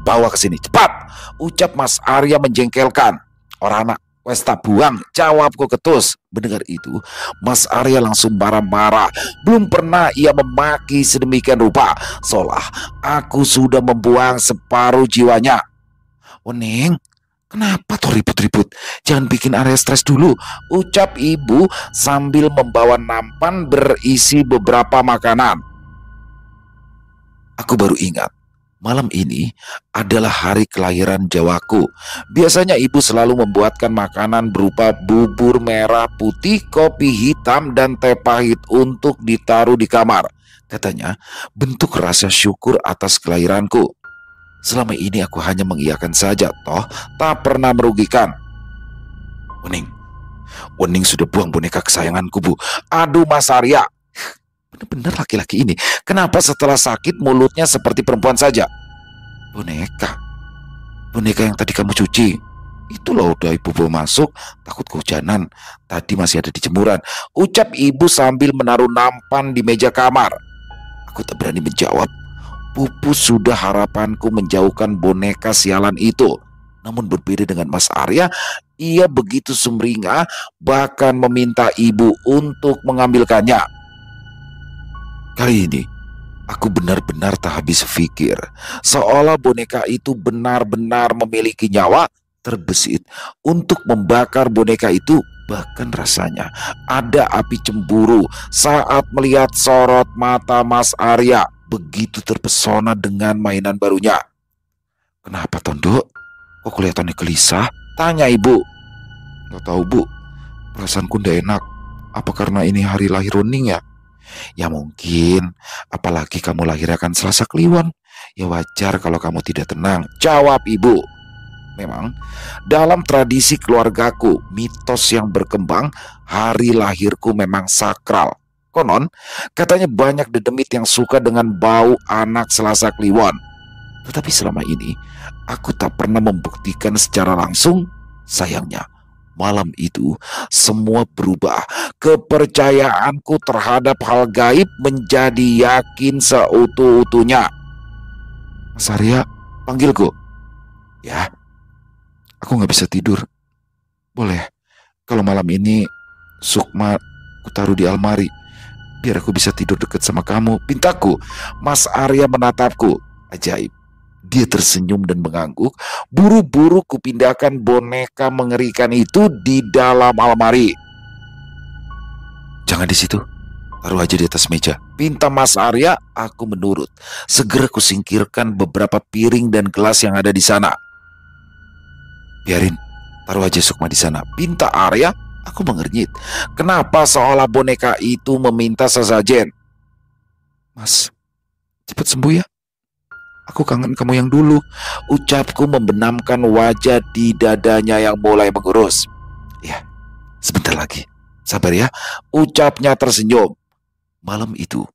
Speaker 1: Bawa ke sini cepat," ucap Mas Arya menjengkelkan. "Orang anak wes tak buang," jawabku ketus. Mendengar itu, Mas Arya langsung marah-marah. Belum pernah ia memaki sedemikian rupa, seolah aku sudah membuang separuh jiwanya. "Wening, kenapa tuh ribut-ribut? Jangan bikin Arya stres dulu," ucap ibu sambil membawa nampan berisi beberapa makanan. Aku baru ingat, malam ini adalah hari kelahiran Jawaku. Biasanya ibu selalu membuatkan makanan berupa bubur merah putih, kopi hitam, dan teh pahit untuk ditaruh di kamar. Katanya, bentuk rasa syukur atas kelahiranku. Selama ini aku hanya mengiyakan saja, toh tak pernah merugikan. "Wening, Wening sudah buang boneka kesayanganku, Bu." Aduh Mas Arya, benar-benar laki-laki ini. Kenapa setelah sakit mulutnya seperti perempuan saja? Boneka yang tadi kamu cuci. Itu loh, udah ibu bawa masuk, takut kehujanan. Tadi masih ada di jemuran, ucap ibu sambil menaruh nampan di meja kamar. Aku tak berani menjawab. Pupus sudah harapanku menjauhkan boneka sialan itu. Namun berbeda dengan Mas Arya, ia begitu sumringah, bahkan meminta ibu untuk mengambilkannya. Kali ini, aku benar-benar tak habis pikir. Seolah boneka itu benar-benar memiliki nyawa. Terbesit untuk membakar boneka itu. Bahkan rasanya ada api cemburu saat melihat sorot mata Mas Arya begitu terpesona dengan mainan barunya. "Kenapa Tondo? Kok kelihatannya gelisah?" tanya ibu. "Gak tahu Bu, perasaanku ndak enak. Apa karena ini hari lahir Wening ya?" "Ya mungkin, apalagi kamu lahirnya kan Selasa Kliwon. Ya wajar kalau kamu tidak tenang," jawab ibu. Memang, dalam tradisi keluargaku, mitos yang berkembang, hari lahirku memang sakral. Konon, katanya banyak dedemit yang suka dengan bau anak Selasa Kliwon. Tetapi selama ini, aku tak pernah membuktikan secara langsung. Sayangnya, Malam itu semua berubah. Kepercayaanku terhadap hal gaib menjadi yakin seutuh-utuhnya. Mas Arya, panggilku. Ya, aku nggak bisa tidur. Boleh, kalau malam ini Sukma ku taruh di almari, biar aku bisa tidur dekat sama kamu, pintaku. Mas Arya menatapku. Ajaib. Dia tersenyum dan mengangguk. Buru-buru kupindahkan boneka mengerikan itu di dalam almari. Jangan di situ, taruh aja di atas meja, pinta Mas Arya. Aku menurut. Segera kusingkirkan beberapa piring dan gelas yang ada di sana. Biarin, taruh aja Sukma di sana, pinta Arya. Aku mengernyit. Kenapa seolah boneka itu meminta sesajen? Mas, cepat sembuh ya. Aku kangen kamu yang dulu, ucapku membenamkan wajah di dadanya yang mulai mengurus. Ya, sebentar lagi. Sabar ya, ucapnya tersenyum. Malam itu,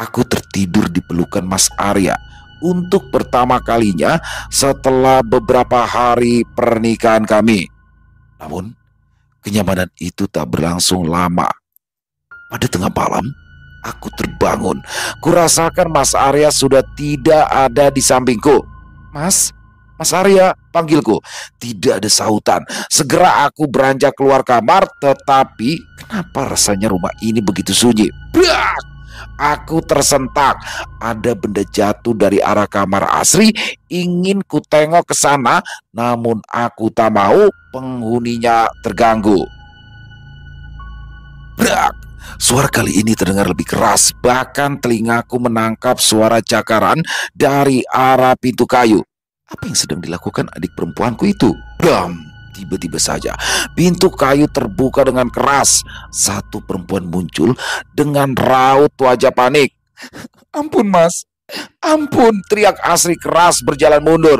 Speaker 1: aku tertidur di pelukan Mas Arya untuk pertama kalinya setelah beberapa hari pernikahan kami. Namun, kenyamanan itu tak berlangsung lama. Pada tengah malam, aku terbangun. Kurasakan Mas Arya sudah tidak ada di sampingku. Mas Arya, panggilku. Tidak ada sahutan. Segera aku beranjak keluar kamar, tetapi kenapa rasanya rumah ini begitu sunyi? Brak! Aku tersentak. Ada benda jatuh dari arah kamar Asri. Ingin ku tengok ke sana, namun aku tak mau, penghuninya terganggu. Brak! Suara kali ini terdengar lebih keras. Bahkan telingaku menangkap suara cakaran dari arah pintu kayu. Apa yang sedang dilakukan adik perempuanku itu? Bam! Tiba-tiba saja pintu kayu terbuka dengan keras. Satu perempuan muncul dengan raut wajah panik. Ampun mas, ampun, teriak Asri keras berjalan mundur.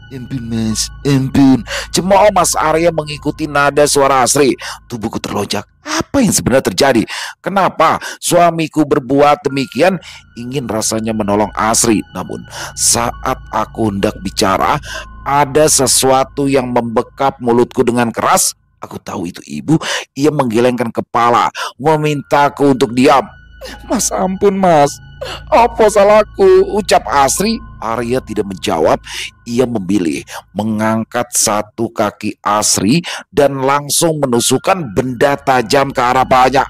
Speaker 1: Ampun mas, ampun, cemooh Mas Arya mengikuti nada suara Asri. Tubuhku terlonjak. Apa yang sebenarnya terjadi? Kenapa suamiku berbuat demikian? Ingin rasanya menolong Asri, namun saat aku hendak bicara, ada sesuatu yang membekap mulutku dengan keras. Aku tahu itu ibu. Ia menggelengkan kepala, memintaku untuk diam. Mas, ampun mas, apa salahku? Ucap Asri. Arya tidak menjawab. Ia memilih mengangkat satu kaki Asri dan langsung menusukkan benda tajam ke arah pahanya.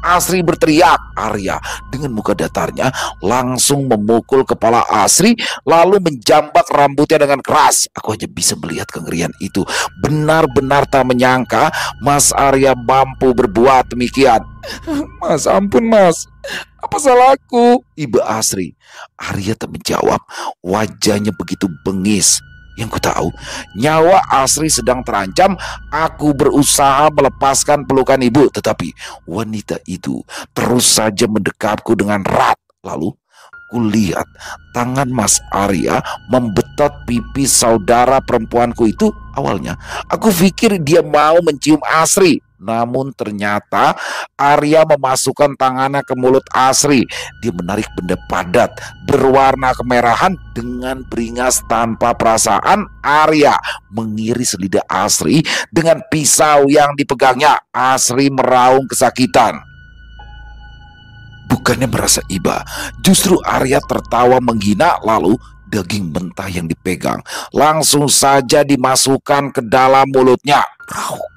Speaker 1: Asri berteriak. Arya dengan muka datarnya langsung memukul kepala Asri, lalu menjambak rambutnya dengan keras. Aku hanya bisa melihat kengerian itu. Benar-benar tak menyangka Mas Arya mampu berbuat demikian. Mas, ampun mas, apa salahku? Ibu Asri. Arya tak menjawab. Wajahnya begitu bengis. Yang ku tahu, nyawa Asri sedang terancam. Aku berusaha melepaskan pelukan ibu, tetapi wanita itu terus saja mendekapku dengan erat. Lalu kulihat tangan Mas Arya membetot pipi saudara perempuanku itu. Awalnya aku pikir dia mau mencium Asri, namun ternyata Arya memasukkan tangannya ke mulut Asri. Dia menarik benda padat berwarna kemerahan dengan beringas tanpa perasaan. Arya mengiris lidah Asri dengan pisau yang dipegangnya. Asri meraung kesakitan. Bukannya merasa iba, justru Arya tertawa menghina. Lalu daging mentah yang dipegang langsung saja dimasukkan ke dalam mulutnya. Rauk,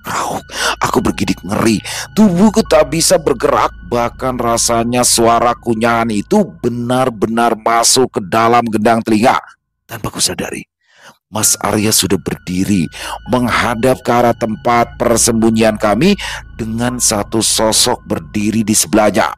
Speaker 1: rauk. Aku bergidik ngeri. Tubuhku tak bisa bergerak. Bahkan rasanya suara kunyahan itu benar-benar masuk ke dalam gendang telinga. Tanpa ku sadari, Mas Arya sudah berdiri menghadap ke arah tempat persembunyian kami dengan satu sosok berdiri di sebelahnya.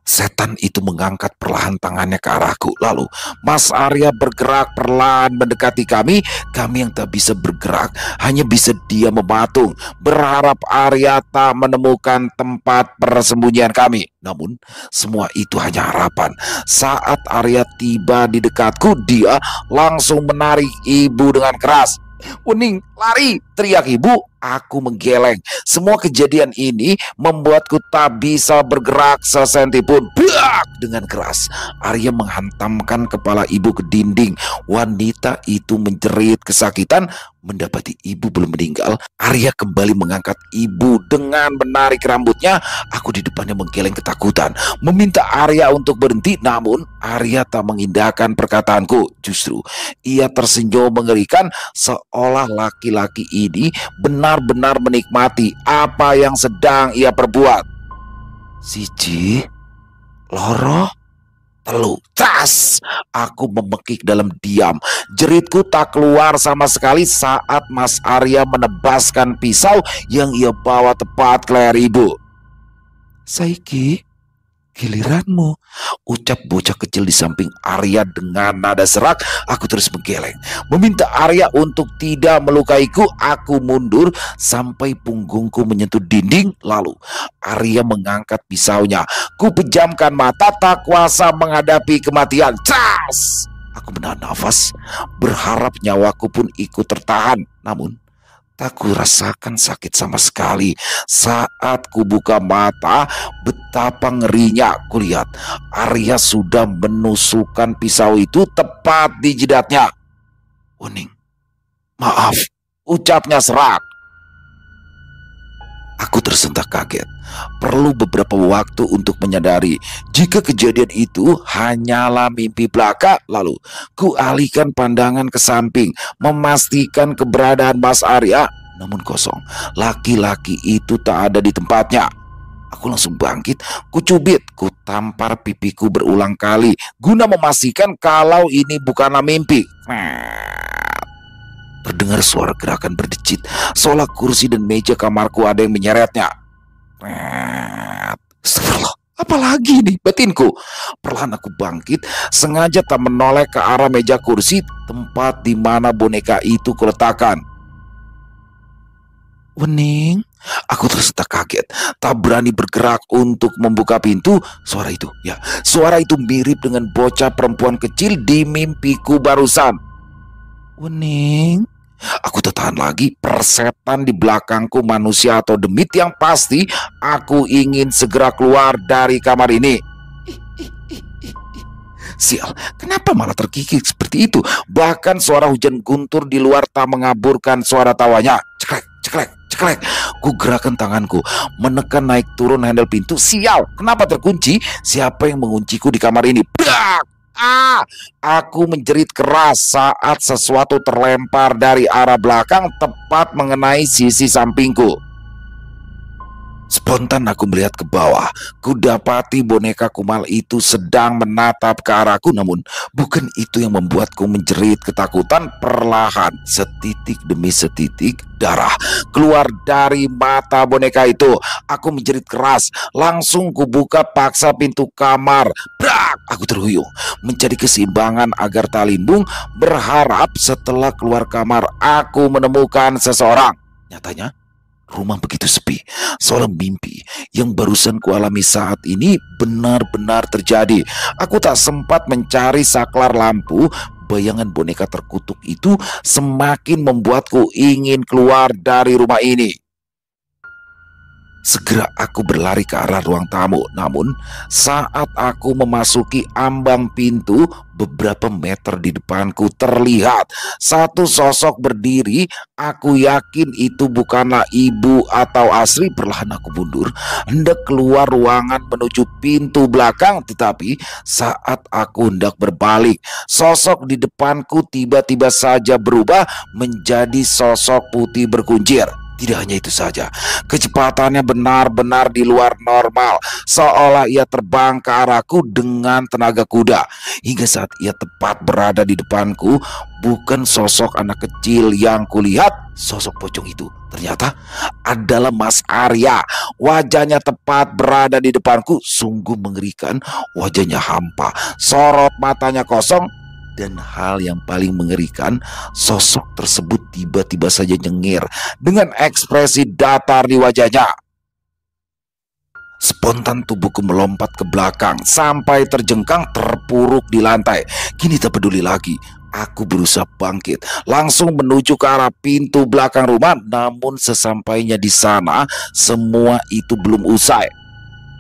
Speaker 1: Setan itu mengangkat perlahan tangannya ke arahku. Lalu Mas Arya bergerak perlahan mendekati kami. Kami yang tak bisa bergerak hanya bisa diam mematung, berharap Arya tak menemukan tempat persembunyian kami. Namun semua itu hanya harapan. Saat Arya tiba di dekatku, dia langsung menarik ibu dengan keras. Wening, Lari, teriak ibu. Aku menggeleng. Semua kejadian ini membuatku tak bisa bergerak sesenti pun. Bak! Dengan keras, Arya menghantamkan kepala ibu ke dinding. Wanita itu menjerit kesakitan. Mendapati ibu belum meninggal, Arya kembali mengangkat ibu dengan menarik rambutnya. Aku di depannya menggeleng ketakutan, meminta Arya untuk berhenti. Namun Arya tak mengindahkan perkataanku. Justru ia tersenyum mengerikan, seolah laki-laki ini benar-benar menikmati apa yang sedang ia perbuat. Siji, loro, telu, tas. Aku memekik dalam diam. Jeritku tak keluar sama sekali saat Mas Arya menebaskan pisau yang ia bawa tepat ke leher ibu. Saiki, giliranmu, ucap bocah kecil di samping Arya dengan nada serak. Aku terus menggeleng, meminta Arya untuk tidak melukaiku. Aku mundur sampai punggungku menyentuh dinding. Lalu Arya mengangkat pisaunya. Ku pejamkan mata, tak kuasa menghadapi kematian. Cas! Aku menahan nafas, berharap nyawaku pun ikut tertahan. Namun tak kurasakan sakit sama sekali. Saat ku buka mata, betapa ngerinya kulihat Arya sudah menusukkan pisau itu tepat di jidatnya. Wening, maaf, ucapnya serak. Aku tersentak kaget. Perlu beberapa waktu untuk menyadari jika kejadian itu hanyalah mimpi belaka. Lalu ku alihkan pandangan ke samping, memastikan keberadaan Mas Arya. Namun kosong, laki-laki itu tak ada di tempatnya. Aku langsung bangkit, ku cubit, ku tampar pipiku berulang kali guna memastikan kalau ini bukanlah mimpi. Terdengar suara gerakan berdecit, seolah kursi dan meja kamarku ada yang menyeretnya. Astagfirullah, apalagi nih batinku. Perlahan aku bangkit, sengaja tak menoleh ke arah meja kursi, tempat di mana boneka itu kuletakkan. Wening, aku tersentak kaget, tak berani bergerak untuk membuka pintu. Suara itu mirip dengan bocah perempuan kecil di mimpiku barusan. Wening, aku tertahan lagi. Persetan di belakangku manusia atau demit, yang pasti aku ingin segera keluar dari kamar ini. Sial, kenapa malah terkikik seperti itu? Bahkan suara hujan guntur di luar tak mengaburkan suara tawanya. Ceklek, ceklek, ceklek. Ku gerakan tanganku, menekan naik turun handle pintu. Sial, kenapa terkunci? Siapa yang mengunciku di kamar ini? Brak! Aku menjerit keras saat sesuatu terlempar dari arah belakang tepat mengenai sisi sampingku. Spontan aku melihat ke bawah. Kudapati boneka kumal itu sedang menatap ke arahku. Namun bukan itu yang membuatku menjerit ketakutan. Perlahan, setitik demi setitik darah keluar dari mata boneka itu. Aku menjerit keras. Langsung kubuka paksa pintu kamar. Brak! Aku terhuyung, mencari keseimbangan agar tak limbung, berharap setelah keluar kamar aku menemukan seseorang. Nyatanya rumah begitu sepi, seolah mimpi yang barusan kualami saat ini benar-benar terjadi. Aku tak sempat mencari saklar lampu. Bayangan boneka terkutuk itu semakin membuatku ingin keluar dari rumah ini. Segera aku berlari ke arah ruang tamu. Namun saat aku memasuki ambang pintu, beberapa meter di depanku terlihat satu sosok berdiri. Aku yakin itu bukanlah ibu atau Asri. Perlahan aku mundur, hendak keluar ruangan menuju pintu belakang. Tetapi saat aku hendak berbalik, sosok di depanku tiba-tiba saja berubah menjadi sosok putih berkuncir. Tidak hanya itu saja, kecepatannya benar-benar di luar normal, seolah ia terbang ke arahku dengan tenaga kuda. Hingga saat ia tepat berada di depanku, bukan sosok anak kecil yang kulihat. Sosok pocong itu ternyata adalah Mas Arya. Wajahnya tepat berada di depanku, sungguh mengerikan. Wajahnya hampa, sorot matanya kosong. Dan hal yang paling mengerikan, sosok tersebut tiba-tiba saja nyengir dengan ekspresi datar di wajahnya. Spontan tubuhku melompat ke belakang sampai terjengkang terpuruk di lantai. Kini tak peduli lagi Aku berusaha bangkit, langsung menuju ke arah pintu belakang rumah. Namun sesampainya di sana, semua itu belum usai.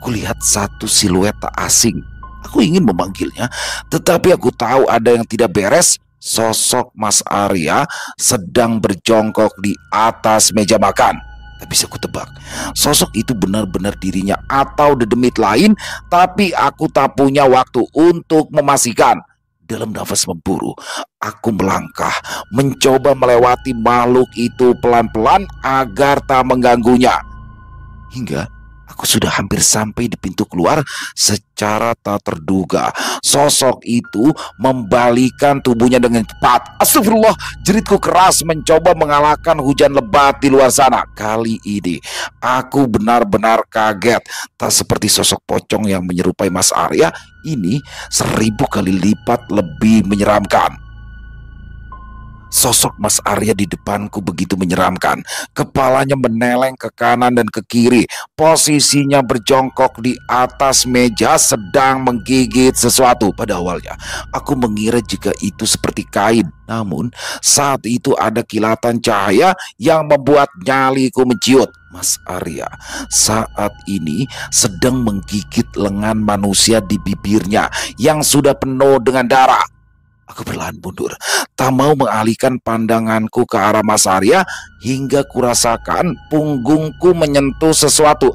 Speaker 1: Kulihat satu siluet tak asing. Aku ingin memanggilnya, tetapi aku tahu ada yang tidak beres. Sosok Mas Arya sedang berjongkok di atas meja makan. Tak bisa kutebak, sosok itu benar-benar dirinya atau dedemit lain, tapi aku tak punya waktu untuk memastikan. Dalam nafas memburu, aku melangkah, mencoba melewati makhluk itu pelan-pelan agar tak mengganggunya. Hingga aku sudah hampir sampai di pintu keluar, secara tak terduga sosok itu membalikan tubuhnya dengan cepat. Astagfirullah, jeritku keras mencoba mengalahkan hujan lebat di luar sana. Kali ini aku benar-benar kaget. Tak seperti sosok pocong yang menyerupai Mas Arya, ini 1000 kali lipat lebih menyeramkan. Sosok Mas Arya di depanku begitu menyeramkan. Kepalanya meneleng ke kanan dan ke kiri. Posisinya berjongkok di atas meja sedang menggigit sesuatu. Pada awalnya aku mengira jika itu seperti kain. Namun saat itu ada kilatan cahaya yang membuat nyaliku menciut. Mas Arya saat ini sedang menggigit lengan manusia di bibirnya yang sudah penuh dengan darah. Aku perlahan mundur, tak mau mengalihkan pandanganku ke arah Mas Arya hingga kurasakan punggungku menyentuh sesuatu.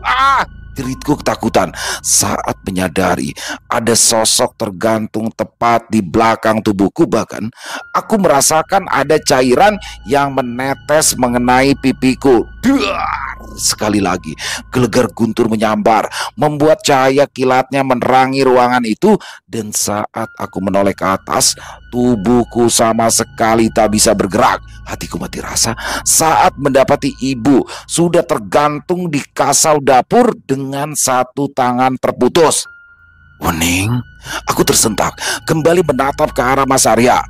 Speaker 1: Jeritku ketakutan saat menyadari ada sosok tergantung tepat di belakang tubuhku. Bahkan aku merasakan ada cairan yang menetes mengenai pipiku. Sekali lagi gelegar guntur menyambar, membuat cahaya kilatnya menerangi ruangan itu. Dan saat aku menoleh ke atas, tubuhku sama sekali tak bisa bergerak. Hatiku mati rasa saat mendapati ibu sudah tergantung di kasau dapur dengan satu tangan terputus. Wening, aku tersentak, kembali menatap ke arah Mas Arya.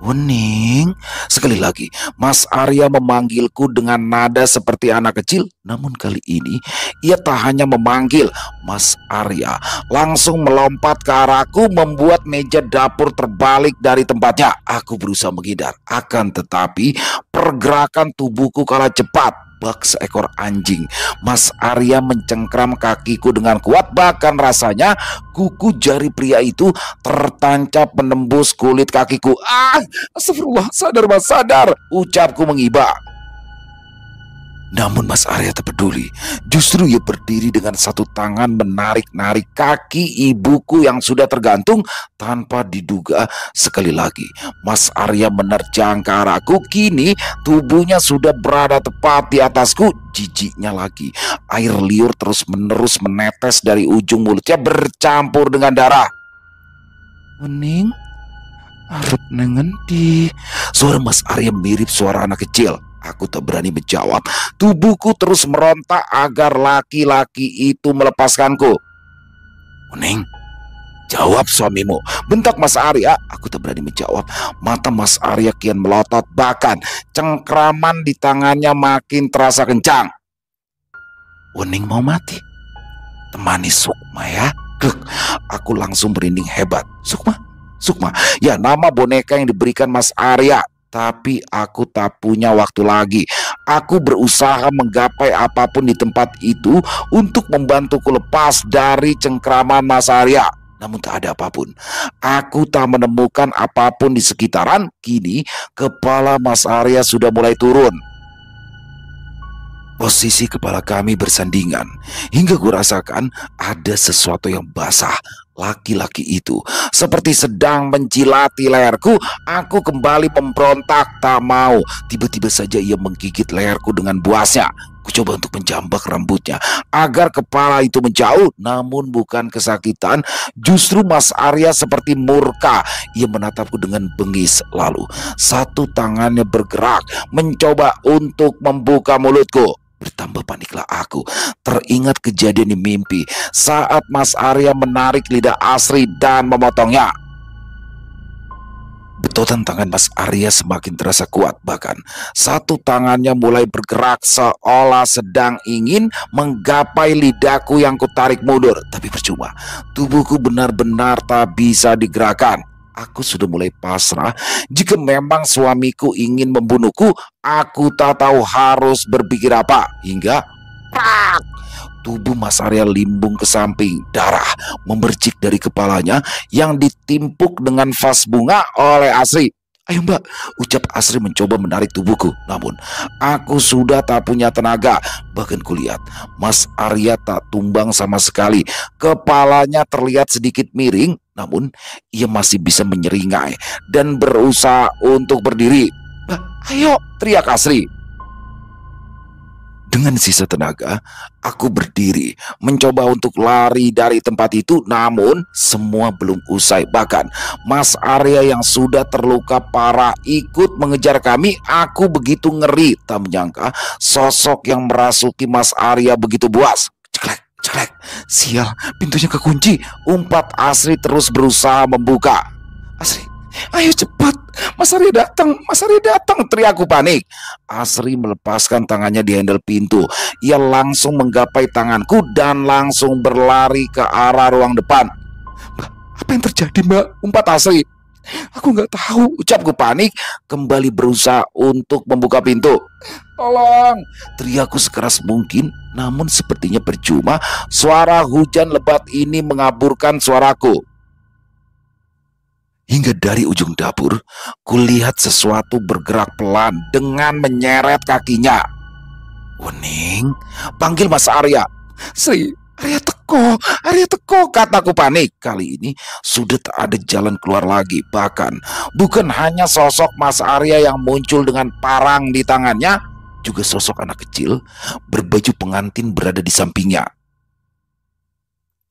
Speaker 1: Wening, sekali lagi Mas Arya memanggilku dengan nada seperti anak kecil. Namun kali ini ia tak hanya memanggil, Mas Arya langsung melompat ke arahku, membuat meja dapur terbalik dari tempatnya. Aku berusaha menghindar, akan tetapi pergerakan tubuhku kalah cepat. Bak seekor anjing, Mas Arya mencengkram kakiku dengan kuat. Bahkan rasanya kuku jari pria itu tertancap menembus kulit kakiku. Astagfirullah, sadar Mas, sadar, ucapku mengibak. Namun Mas Arya tak peduli. Justru ia berdiri dengan satu tangan menarik-narik kaki ibuku yang sudah tergantung. Tanpa diduga, sekali lagi Mas Arya menerjang ke arahku. Kini tubuhnya sudah berada tepat di atasku. Jijiknya lagi, air liur terus-menerus menetes dari ujung mulutnya bercampur dengan darah. Wening, arep nengendi? Suara Mas Arya mirip suara anak kecil. Aku tak berani menjawab. Tubuhku terus merontak agar laki-laki itu melepaskanku. Wening, jawab suamimu, bentak Mas Arya. Aku tak berani menjawab. Mata Mas Arya kian melotot, bahkan cengkraman di tangannya makin terasa kencang. Wening mau mati? Temani Sukma ya. Aku langsung merinding hebat. Sukma? Sukma, ya nama boneka yang diberikan Mas Arya. Tapi aku tak punya waktu lagi. Aku berusaha menggapai apapun di tempat itu untuk membantuku lepas dari cengkraman Mas Arya. Namun tak ada apapun. Aku tak menemukan apapun di sekitaran. Kini kepala Mas Arya sudah mulai turun. Posisi kepala kami bersandingan hingga kurasakan ada sesuatu yang basah. Laki-laki itu seperti sedang menjilati leherku. Aku kembali memberontak, tak mau. Tiba-tiba saja ia menggigit leherku dengan buasnya. Kucoba untuk menjambak rambutnya agar kepala itu menjauh, namun bukan kesakitan. Justru Mas Arya seperti murka. Ia menatapku dengan bengis. Lalu satu tangannya bergerak mencoba untuk membuka mulutku. Bertambah paniklah aku. Teringat kejadian di mimpi saat Mas Arya menarik lidah Asri dan memotongnya. Betotan tangan Mas Arya semakin terasa kuat. Bahkan satu tangannya mulai bergerak seolah sedang ingin menggapai lidahku yang kutarik mundur. Tapi percuma, tubuhku benar-benar tak bisa digerakkan. Aku sudah mulai pasrah. Jika memang suamiku ingin membunuhku, aku tak tahu harus berpikir apa. Hingga prak, tubuh Mas Arya limbung ke samping. Darah memercik dari kepalanya yang ditimpuk dengan vas bunga oleh Asri. Ayo mbak, ucap Asri mencoba menarik tubuhku. Namun aku sudah tak punya tenaga. Bahkan kulihat Mas Arya tak tumbang sama sekali. Kepalanya terlihat sedikit miring, namun ia masih bisa menyeringai dan berusaha untuk berdiri. Mbak, ayo, teriak Asri. Dengan sisa tenaga, aku berdiri, mencoba untuk lari dari tempat itu, namun semua belum usai. Bahkan Mas Arya yang sudah terluka parah ikut mengejar kami. Aku begitu ngeri, tak menyangka sosok yang merasuki Mas Arya begitu buas. Ceklek, ceklek, sial, pintunya kekunci. Umpat Asri terus berusaha membuka. Asri, ayo cepat, Mas Arya datang, Mas Arya datang, teriakku panik. Asri melepaskan tangannya di handle pintu. Ia langsung menggapai tanganku dan langsung berlari ke arah ruang depan. Mbak, apa yang terjadi mbak? Umpat Asri. Aku nggak tahu, ucapku panik, kembali berusaha untuk membuka pintu. Tolong, teriakku sekeras mungkin, namun sepertinya percuma. Suara hujan lebat ini mengaburkan suaraku. Hingga dari ujung dapur, kulihat sesuatu bergerak pelan dengan menyeret kakinya. Wening, panggil Mas Arya. Sri, Arya teko, kataku panik. Kali ini sudah tak ada jalan keluar lagi. Bahkan bukan hanya sosok Mas Arya yang muncul dengan parang di tangannya, juga sosok anak kecil berbaju pengantin berada di sampingnya.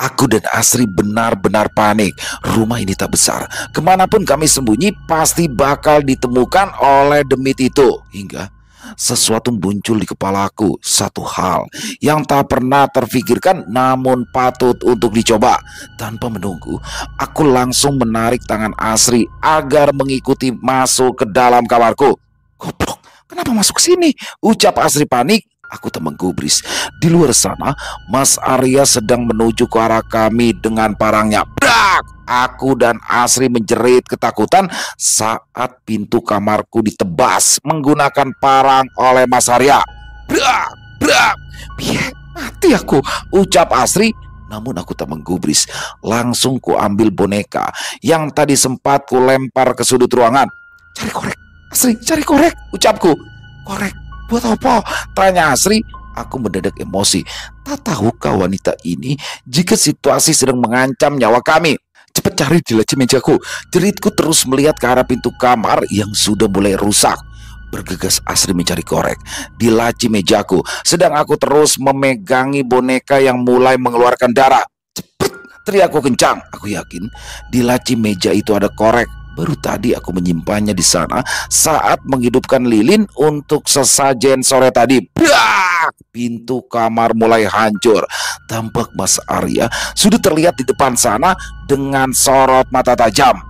Speaker 1: Aku dan Asri benar-benar panik. Rumah ini tak besar. Kemanapun kami sembunyi pasti bakal ditemukan oleh demit itu. Hingga sesuatu muncul di kepalaku. Satu hal yang tak pernah terfikirkan namun patut untuk dicoba. Tanpa menunggu, aku langsung menarik tangan Asri agar mengikuti masuk ke dalam kamarku. Goblok, kenapa masuk sini? Ucap Asri panik. Aku tak menggubris. Di luar sana, Mas Arya sedang menuju ke arah kami dengan parangnya. Brak! Aku dan Asri menjerit ketakutan saat pintu kamarku ditebas menggunakan parang oleh Mas Arya. Brak! Brak! Piye, mati aku, ucap Asri. Namun aku tak menggubris. Langsung ku ambil boneka yang tadi sempat ku lempar ke sudut ruangan. Cari korek, Asri, cari korek, ucapku. Korek? Buat apa? Tanya Asri. Aku mendadak emosi. Tak tahukah wanita ini jika situasi sedang mengancam nyawa kami? Cepat cari di laci mejaku. Jeritku terus melihat ke arah pintu kamar yang sudah mulai rusak. Bergegas Asri mencari korek di laci mejaku, sedang aku terus memegangi boneka yang mulai mengeluarkan darah. Cepet, teriakku kencang. Aku yakin di laci meja itu ada korek. Baru tadi aku menyimpannya di sana saat menghidupkan lilin untuk sesajen sore tadi. Brak! Pintu kamar mulai hancur. Tampak Mas Arya sudah terlihat di depan sana dengan sorot mata tajam.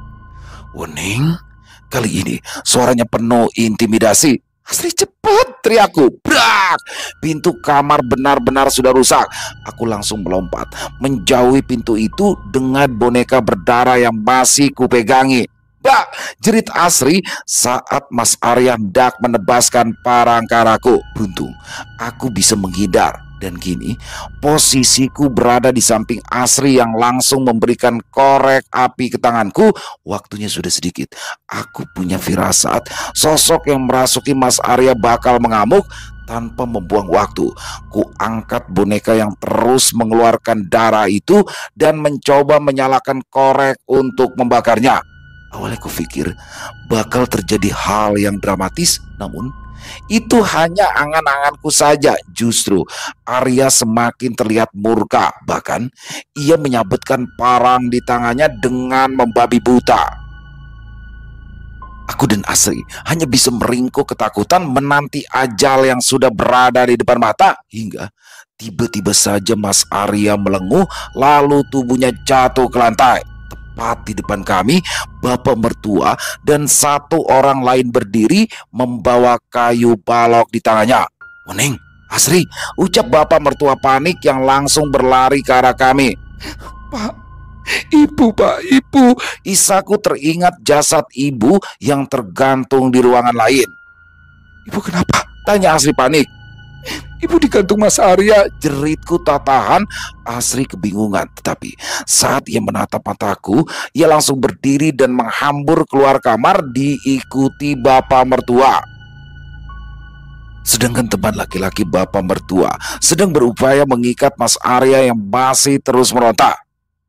Speaker 1: Wening, kali ini suaranya penuh intimidasi. Asri, cepat, teriakku. Brak! Pintu kamar benar-benar sudah rusak. Aku langsung melompat menjauhi pintu itu dengan boneka berdarah yang masih kupegangi. Mbak, jerit Asri saat Mas Arya hendak menebaskan parang ke arahku. Beruntung aku bisa menghindar. Dan kini posisiku berada di samping Asri yang langsung memberikan korek api ke tanganku. Waktunya sudah sedikit. Aku punya firasat sosok yang merasuki Mas Arya bakal mengamuk. Tanpa membuang waktu, ku angkat boneka yang terus mengeluarkan darah itu dan mencoba menyalakan korek untuk membakarnya. Awalnya kupikir bakal terjadi hal yang dramatis, namun itu hanya angan-anganku saja. Justru Arya semakin terlihat murka. Bahkan ia menyabetkan parang di tangannya dengan membabi buta. Aku dan Asri hanya bisa meringkuk ketakutan menanti ajal yang sudah berada di depan mata. Hingga tiba-tiba saja Mas Arya melenguh lalu tubuhnya jatuh ke lantai. Tepat di depan kami, bapak mertua dan satu orang lain berdiri membawa kayu balok di tangannya. Wening, Asri, ucap bapak mertua panik yang langsung berlari ke arah kami. Pak, Ibu, Pak, ibu. Isaku teringat jasad ibu yang tergantung di ruangan lain. Ibu kenapa? Tanya Asri panik. Ibu digantung Mas Arya, jeritku tak tahan. Asri kebingungan, tetapi saat ia menatap mataku, ia langsung berdiri dan menghambur keluar kamar diikuti bapak mertua. Sedangkan teman laki-laki bapak mertua sedang berupaya mengikat Mas Arya yang masih terus meronta.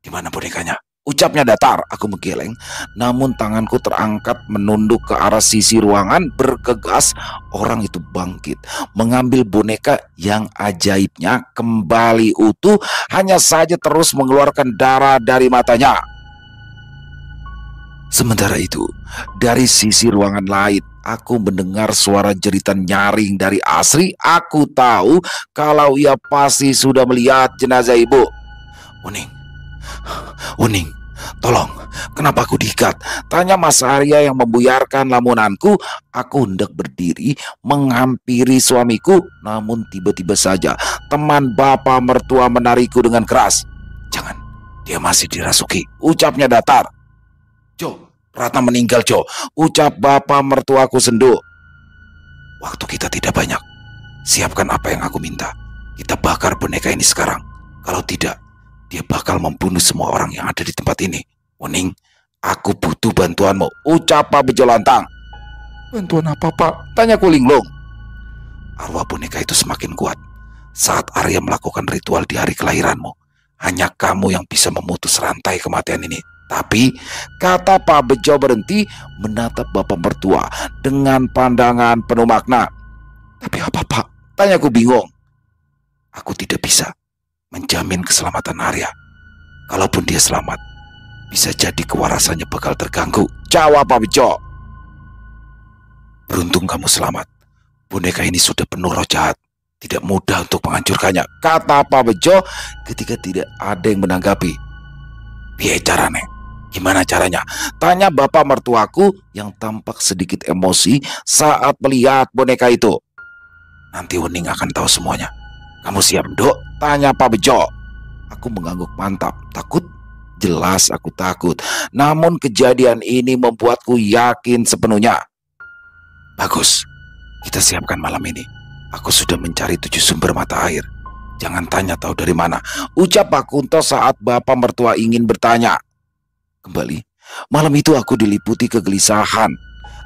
Speaker 1: Di mana bonekanya? Ucapnya datar. Aku menggeleng, namun tanganku terangkat menunduk ke arah sisi ruangan. Bergegas, orang itu bangkit, mengambil boneka yang ajaibnya kembali utuh, hanya saja terus mengeluarkan darah dari matanya. Sementara itu, dari sisi ruangan lain, aku mendengar suara jeritan nyaring dari Asri. Aku tahu kalau ia pasti sudah melihat jenazah ibu. Uning, tolong, kenapa aku diikat? Tanya Mas Arya yang membuyarkan lamunanku. Aku hendak berdiri menghampiri suamiku, namun tiba-tiba saja teman bapak mertua menarikku dengan keras. Jangan, dia masih dirasuki, ucapnya datar. Jo, Ratna meninggal, Jo, ucap bapak mertuaku sendu. Waktu kita tidak banyak. Siapkan apa yang aku minta. Kita bakar boneka ini sekarang. Kalau tidak, dia bakal membunuh semua orang yang ada di tempat ini. Uning, aku butuh bantuanmu, ucap Pak Bejo lantang. Bantuan apa, Pak? Tanya Kulinglung. Arwah boneka itu semakin kuat. Saat Arya melakukan ritual di hari kelahiranmu, hanya kamu yang bisa memutus rantai kematian ini. Tapi, kata Pak Bejo berhenti menatap bapak mertua dengan pandangan penuh makna. Tapi apa, Pak? Tanyaku bingung. Aku tidak bisa menjamin keselamatan Arya. Kalaupun dia selamat, bisa jadi kewarasannya bakal terganggu, jawab Pak Bejo. Beruntung kamu selamat. Boneka ini sudah penuh roh jahat. Tidak mudah untuk menghancurkannya, kata Pak Bejo ketika tidak ada yang menanggapi. Piye carane? Gimana caranya? Tanya bapak mertuaku yang tampak sedikit emosi saat melihat boneka itu. Nanti Wening akan tahu semuanya. Kamu siap, Dok? Tanya Pak Bejo. Aku mengangguk mantap. Takut? Jelas aku takut. Namun kejadian ini membuatku yakin sepenuhnya. Bagus. Kita siapkan malam ini. Aku sudah mencari 7 sumber mata air. Jangan tanya tahu dari mana, ucap Pak Kunto saat bapak mertua ingin bertanya. Kembali, malam itu aku diliputi kegelisahan.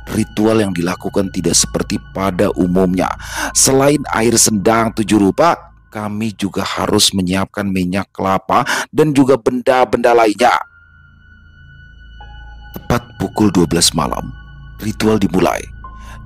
Speaker 1: Ritual yang dilakukan tidak seperti pada umumnya. Selain air sendang 7 rupa, kami juga harus menyiapkan minyak kelapa dan juga benda-benda lainnya. Tepat pukul 12 malam, ritual dimulai.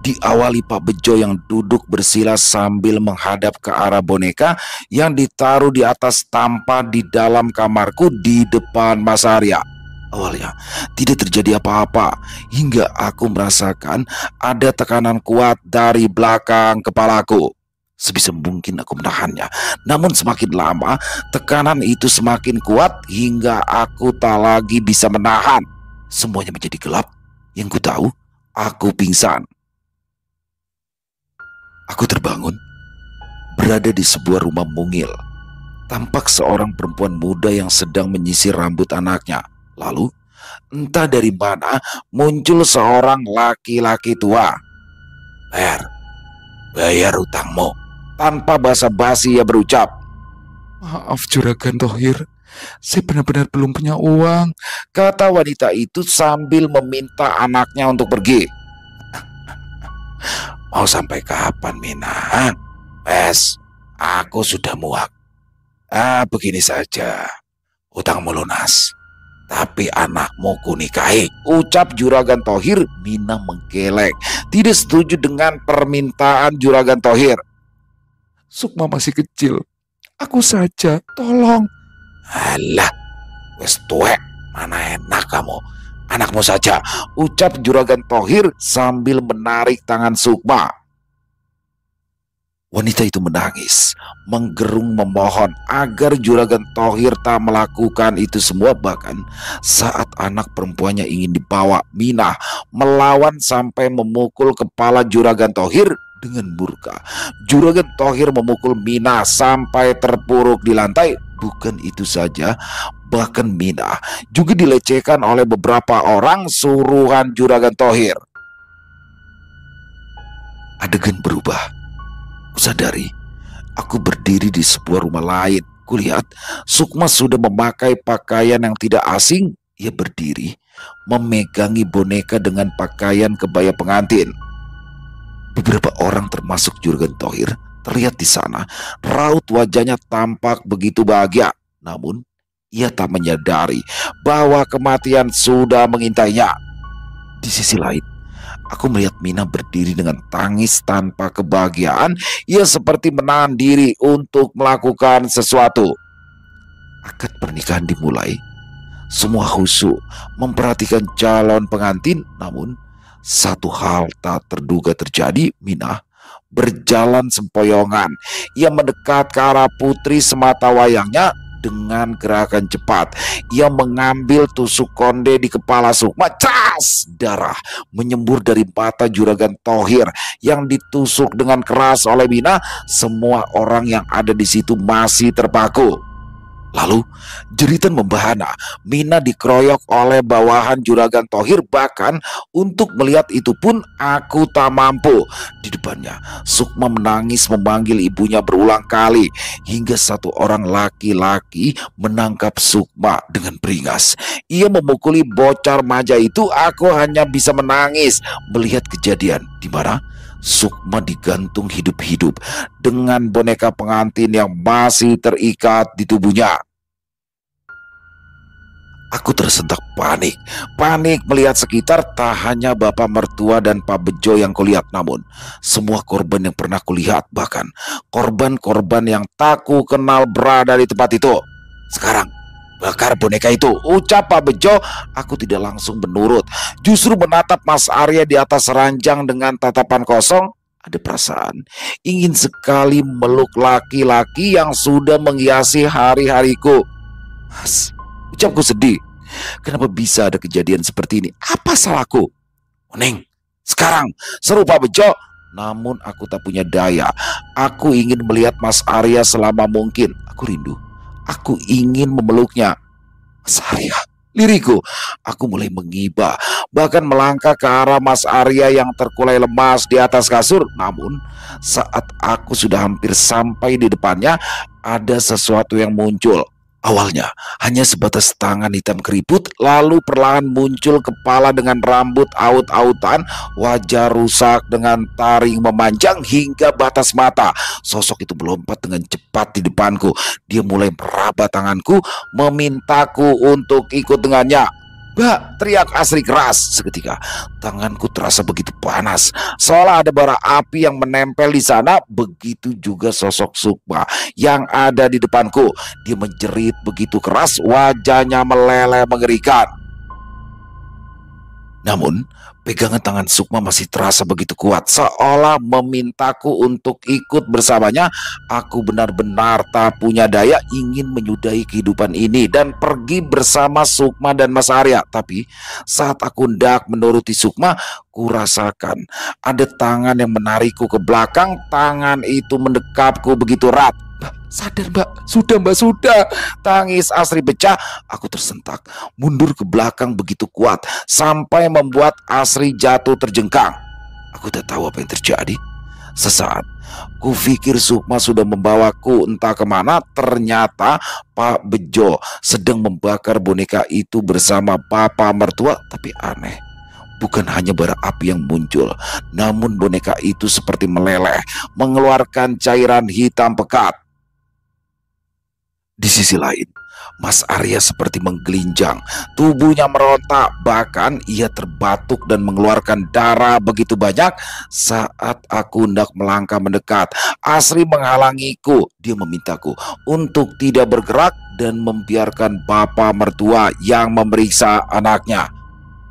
Speaker 1: Diawali Pak Bejo yang duduk bersila sambil menghadap ke arah boneka yang ditaruh di atas tampa di dalam kamarku di depan Mas Arya. Awalnya tidak terjadi apa-apa hingga aku merasakan ada tekanan kuat dari belakang kepalaku. Sebisa mungkin aku menahannya, namun semakin lama tekanan itu semakin kuat hingga aku tak lagi bisa menahan. Semuanya menjadi gelap. Yang ku tahu, aku pingsan. Aku terbangun, berada di sebuah rumah mungil. Tampak seorang perempuan muda yang sedang menyisir rambut anaknya. Lalu, entah dari mana muncul seorang laki-laki tua. Bayar utangmu. Tanpa basa-basi ia berucap. Maaf Juragan Tohir, saya benar-benar belum punya uang, kata wanita itu sambil meminta anaknya untuk pergi. Mau sampai kapan, Mina? Aku sudah muak. Begini saja, utangmu lunas, tapi anakmu kunikahi, ucap Juragan Tohir. Mina menggeleng, tidak setuju dengan permintaan Juragan Tohir. Sukma masih kecil, aku saja, tolong. Alah, wes tuwek, mana enak kamu. Anakmu saja, ucap Juragan Tohir sambil menarik tangan Sukma. Wanita itu menangis, menggerung memohon agar Juragan Tohir tak melakukan itu semua. Bahkan saat anak perempuannya ingin dibawa, Mina melawan sampai memukul kepala Juragan Tohir dengan murka. Juragan Tohir memukul Mina sampai terpuruk di lantai. Bukan itu saja, Bahkan Mina juga dilecehkan oleh beberapa orang suruhan Juragan Tohir. Adegan berubah. Kusadari, aku berdiri di sebuah rumah lain. Kulihat Sukma sudah memakai pakaian yang tidak asing. Ia berdiri, memegangi boneka dengan pakaian kebaya pengantin. Beberapa orang termasuk Juragan Tohir terlihat di sana. Raut wajahnya tampak begitu bahagia. Namun, ia tak menyadari bahwa kematian sudah mengintainya. Di sisi lain, aku melihat Mina berdiri dengan tangis tanpa kebahagiaan. Ia seperti menahan diri untuk melakukan sesuatu. Akad pernikahan dimulai. Semua khusyuk memperhatikan calon pengantin. Namun, satu hal tak terduga terjadi. Mina berjalan sempoyongan. Ia mendekat ke arah putri semata wayangnya. Dengan gerakan cepat, ia mengambil tusuk konde di kepala Sukma. Cas! Darah menyembur dari mata Juragan Tohir yang ditusuk dengan keras oleh Mina. Semua orang yang ada di situ masih terpaku. Lalu jeritan membahana. Mina dikeroyok oleh bawahan Juragan Tohir. Bahkan untuk melihat itu pun aku tak mampu. Di depannya Sukma menangis memanggil ibunya berulang kali. Hingga satu orang laki-laki menangkap Sukma dengan beringas. Ia memukuli bocah remaja itu. Aku hanya bisa menangis melihat kejadian di mana Sukma digantung hidup-hidup dengan boneka pengantin yang masih terikat di tubuhnya. Aku tersentak panik melihat sekitar. Tak hanya bapak mertua dan Pak Bejo yang kulihat, namun semua korban yang pernah kulihat, bahkan korban-korban yang tak ku kenal berada di tempat itu. Sekarang bakar boneka itu, ucap Pak Bejo. Aku tidak langsung menurut, justru menatap Mas Arya di atas ranjang dengan tatapan kosong. Ada perasaan ingin sekali meluk laki-laki yang sudah menghiasi hari-hariku. Mas, ucapku sedih. Kenapa bisa ada kejadian seperti ini? Apa salahku? Neng, sekarang, seru Pak Bejo. Namun aku tak punya daya. Aku ingin melihat Mas Arya selama mungkin. Aku rindu. Aku ingin memeluknya. Mas Arya, liriku. Aku mulai mengiba, bahkan melangkah ke arah Mas Arya yang terkulai lemas di atas kasur. Namun saat aku sudah hampir sampai di depannya, ada sesuatu yang muncul. Awalnya hanya sebatas tangan hitam keriput, lalu perlahan muncul kepala dengan rambut aut-autan, wajah rusak dengan taring memanjang hingga batas mata. Sosok itu melompat dengan cepat di depanku. Dia mulai meraba tanganku, memintaku untuk ikut dengannya. "Mbak!" teriak Asri keras. Seketika tanganku terasa begitu panas, seolah ada bara api yang menempel di sana. Begitu juga sosok Sukma yang ada di depanku. Dia menjerit begitu keras, wajahnya meleleh mengerikan. Namun pegangan tangan Sukma masih terasa begitu kuat, seolah memintaku untuk ikut bersamanya. Aku benar-benar tak punya daya, ingin menyudahi kehidupan ini dan pergi bersama Sukma dan Mas Arya. Tapi saat aku hendak menuruti Sukma, kurasakan ada tangan yang menarikku ke belakang. Tangan itu mendekapku begitu erat. "Mbak, sadar Mbak, sudah Mbak, sudah!" Tangis Asri pecah. Aku tersentak, mundur ke belakang begitu kuat sampai membuat Asri jatuh terjengkang. Aku tak tahu apa yang terjadi. Sesaat kupikir Sukma sudah membawaku entah kemana. Ternyata Pak Bejo sedang membakar boneka itu bersama papa mertua. Tapi aneh, bukan hanya bara api yang muncul, namun boneka itu seperti meleleh, mengeluarkan cairan hitam pekat. Di sisi lain, Mas Arya seperti menggelinjang, tubuhnya merontak, bahkan ia terbatuk dan mengeluarkan darah begitu banyak. Saat aku hendak melangkah mendekat, Asri menghalangiku. Dia memintaku untuk tidak bergerak dan membiarkan bapa mertua yang memeriksa anaknya.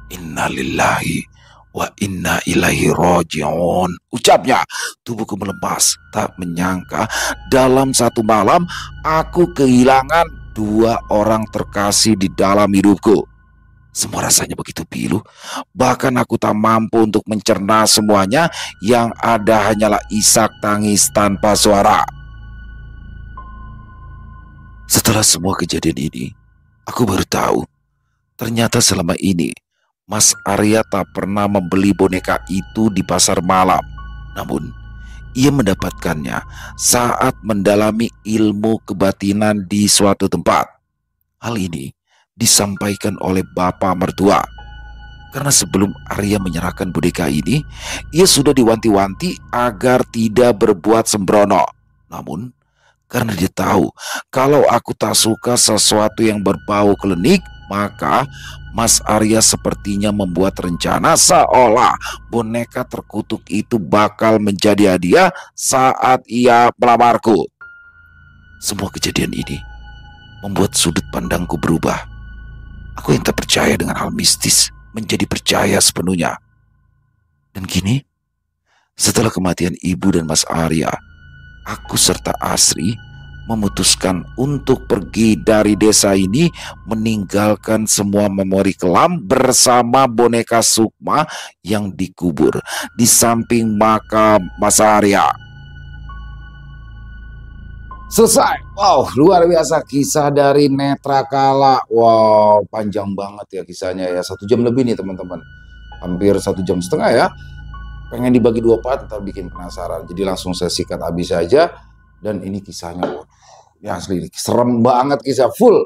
Speaker 1: "Innalillahi wa inna ilaihi roji'un," ucapnya. Tubuhku melemas. Tak menyangka dalam satu malam aku kehilangan dua orang terkasih di dalam hidupku. Semua rasanya begitu pilu. Bahkan aku tak mampu untuk mencerna semuanya. Yang ada hanyalah isak tangis tanpa suara. Setelah semua kejadian ini, Aku baru tahu, ternyata selama ini Mas Arya tak pernah membeli boneka itu di pasar malam. Namun, ia mendapatkannya saat mendalami ilmu kebatinan di suatu tempat. Hal ini disampaikan oleh bapak mertua. Karena sebelum Arya menyerahkan boneka ini, ia sudah diwanti-wanti agar tidak berbuat sembrono. Namun, karena dia tahu kalau aku tak suka sesuatu yang berbau klinik, maka Mas Arya sepertinya membuat rencana seolah boneka terkutuk itu bakal menjadi hadiah saat ia melamarku. Semua kejadian ini membuat sudut pandangku berubah. Aku yang tak percaya dengan hal mistis menjadi percaya sepenuhnya. Dan kini, setelah kematian ibu dan Mas Arya, aku serta Asri memutuskan untuk pergi dari desa ini, meninggalkan semua memori kelam bersama boneka Sukma yang dikubur di samping makam Mas Arya. Selesai. Wow, luar biasa kisah dari Netrakala. Wow, panjang banget ya kisahnya ya. 1 jam lebih nih teman-teman. Hampir 1,5 jam ya. Pengen dibagi 2 part, ntar bikin penasaran. Jadi langsung saya sikat habis saja. Dan ini kisahnya, wow, ya asli serem banget, kisah full.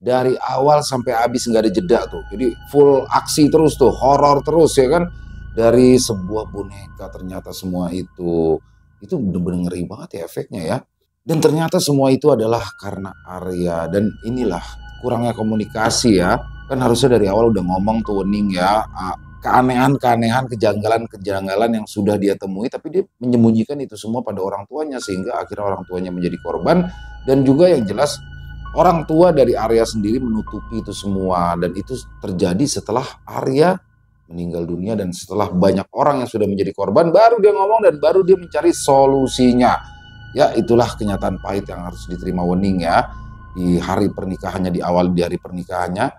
Speaker 1: Dari awal sampai habis nggak ada jeda tuh. Jadi full aksi terus tuh, horor terus ya kan. Dari sebuah boneka ternyata semua itu bener-bener ngeri banget ya efeknya ya. Dan ternyata semua itu adalah karena Arya. Dan inilah kurangnya komunikasi ya. Kan harusnya dari awal udah ngomong tuh Wening ya. Keanehan-keanehan, kejanggalan-kejanggalan yang sudah dia temui. Tapi dia menyembunyikan itu semua pada orang tuanya. Sehingga akhirnya orang tuanya menjadi korban. Dan juga yang jelas orang tua dari Arya sendiri menutupi itu semua. Dan itu terjadi setelah Arya meninggal dunia. Dan setelah banyak orang yang sudah menjadi korban, baru dia ngomong dan baru dia mencari solusinya. Ya, itulah kenyataan pahit yang harus diterima Wening ya. Di hari pernikahannya, di awal di hari pernikahannya.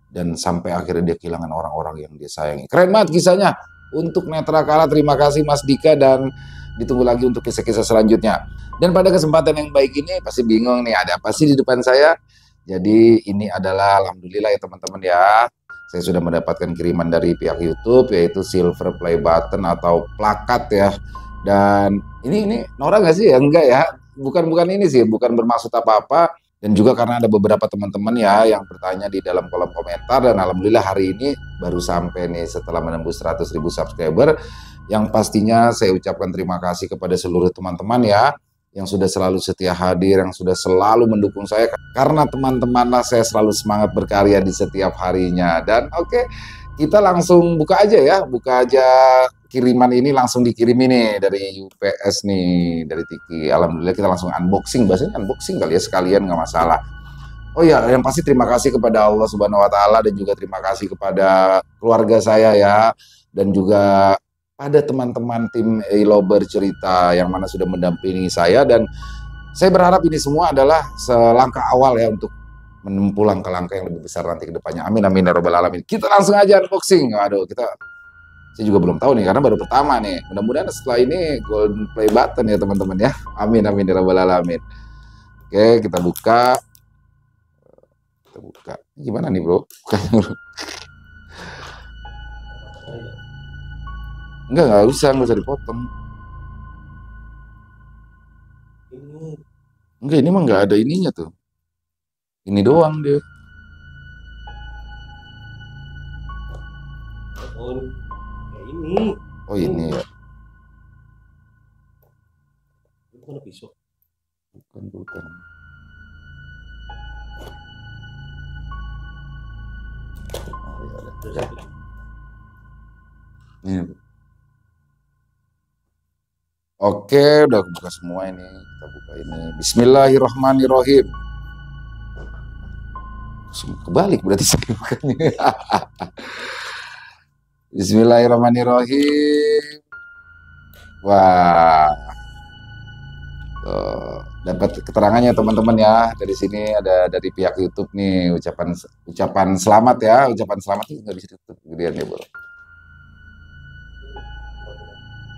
Speaker 1: Dan sampai akhirnya dia kehilangan orang-orang yang dia sayangi. Keren banget kisahnya. Untuk Netrakala, terima kasih Mas Dika. Dan ditunggu lagi untuk kisah-kisah selanjutnya. Dan pada kesempatan yang baik ini, pasti bingung nih, ada apa sih di depan saya? Jadi ini adalah, alhamdulillah ya teman-teman ya. Saya sudah mendapatkan kiriman dari pihak YouTube, yaitu silver play button atau plakat ya. Dan ini Nora nggak sih ya? Enggak ya, bukan ini sih, bukan bermaksud apa-apa. Dan juga karena ada beberapa teman-teman ya yang bertanya di dalam kolom komentar. Dan alhamdulillah hari ini baru sampai nih setelah menembus 100.000 subscriber. Yang pastinya saya ucapkan terima kasih kepada seluruh teman-teman ya, yang sudah selalu setia hadir, yang sudah selalu mendukung saya. Karena teman-temanlah saya selalu semangat berkarya di setiap harinya. Dan oke, kita langsung buka aja ya, buka aja kiriman ini, langsung dikirim ini dari UPS nih, dari Tiki. Alhamdulillah kita langsung unboxing, bahasanya unboxing kali ya, sekalian nggak masalah. Oh ya, yang pasti terima kasih kepada Allah Subhanahu Wa Taala dan juga terima kasih kepada keluarga saya ya, dan juga pada teman-teman tim Elo Bercerita yang mana sudah mendampingi saya. Dan saya berharap ini semua adalah selangkah awal ya untuk menempuh langkah-langkah yang lebih besar nanti ke depannya. Amin amin ya robbal alamin. Kita langsung aja unboxing. Aduh, saya juga belum tahu nih karena baru pertama nih. Mudah-mudahan setelah ini golden play button ya teman-teman ya. Amin amin ya rabbal alamin. Oke, kita buka. Gimana nih, Bro? Enggak usah dipotong. Enggak, ini mah enggak ada ininya tuh. Ini doang dia. Oh ini ya. Bukan pisau. Bukan. Oh, ya. Ini. Oke, udah buka semua ini. Kita buka ini. Bismillahirrahmanirrahim. Kebalik berarti saya bukanya. Bismillahirrahmanirrahim. Wah. Tuh, dapat keterangannya teman-teman ya. Dari sini ada dari pihak YouTube nih ucapan selamat ya. Ucapan selamat itu nggak bisa ditutup kemudian ya, Bro.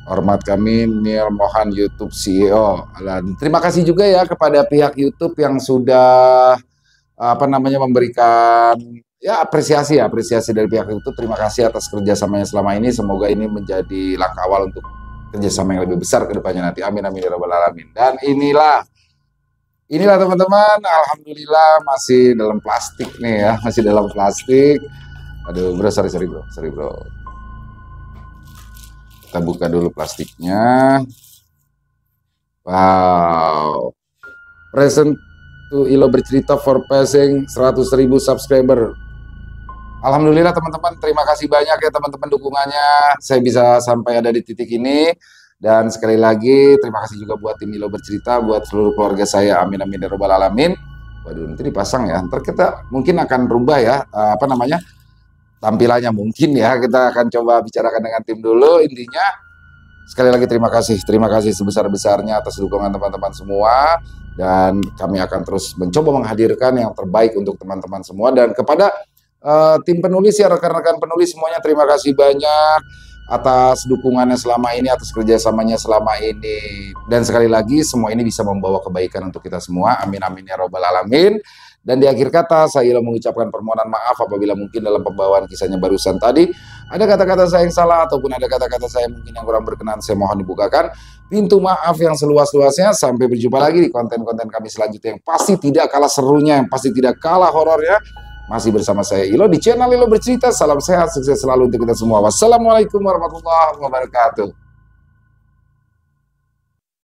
Speaker 1: Hormat kami Neil Mohan YouTube CEO. Terima kasih juga ya kepada pihak YouTube yang sudah memberikan ya apresiasi dari pihak itu. Terima kasih atas kerjasamanya selama ini. Semoga ini menjadi langkah awal untuk kerjasama yang lebih besar ke depannya nanti. Amin amin ya rabbal alamin. Dan inilah teman-teman, alhamdulillah masih dalam plastik nih ya, masih dalam plastik. Aduh bro, sorry bro. Kita buka dulu plastiknya. Wow. Present to Ilo Bercerita for passing 100.000 subscriber. Alhamdulillah teman-teman, terima kasih banyak ya teman-teman dukungannya. Saya bisa sampai ada di titik ini. Dan sekali lagi terima kasih juga buat tim Ilo Bercerita, buat seluruh keluarga saya. Amin amin ya rabbal alamin. Waduh, nanti dipasang ya. Ntar kita mungkin akan rubah ya, tampilannya mungkin ya. Kita akan coba bicarakan dengan tim dulu. Intinya sekali lagi terima kasih sebesar-besarnya atas dukungan teman-teman semua. Dan kami akan terus mencoba menghadirkan yang terbaik untuk teman-teman semua. Dan kepada tim penulis ya, rekan-rekan penulis semuanya, terima kasih banyak atas dukungannya selama ini, atas kerjasamanya selama ini. Dan sekali lagi semua ini bisa membawa kebaikan untuk kita semua. Amin amin ya robbal alamin. Dan di akhir kata saya mengucapkan permohonan maaf apabila mungkin dalam pembawaan kisahnya barusan tadi ada kata-kata saya yang salah ataupun ada kata-kata saya mungkin yang kurang berkenan. Saya mohon dibukakan pintu maaf yang seluas-luasnya. Sampai berjumpa lagi di konten-konten kami selanjutnya yang pasti tidak kalah serunya, yang pasti tidak kalah horornya. Masih bersama saya Ilo di channel Ilo Bercerita. Salam sehat, sukses selalu untuk kita semua. Wassalamualaikum warahmatullahi wabarakatuh.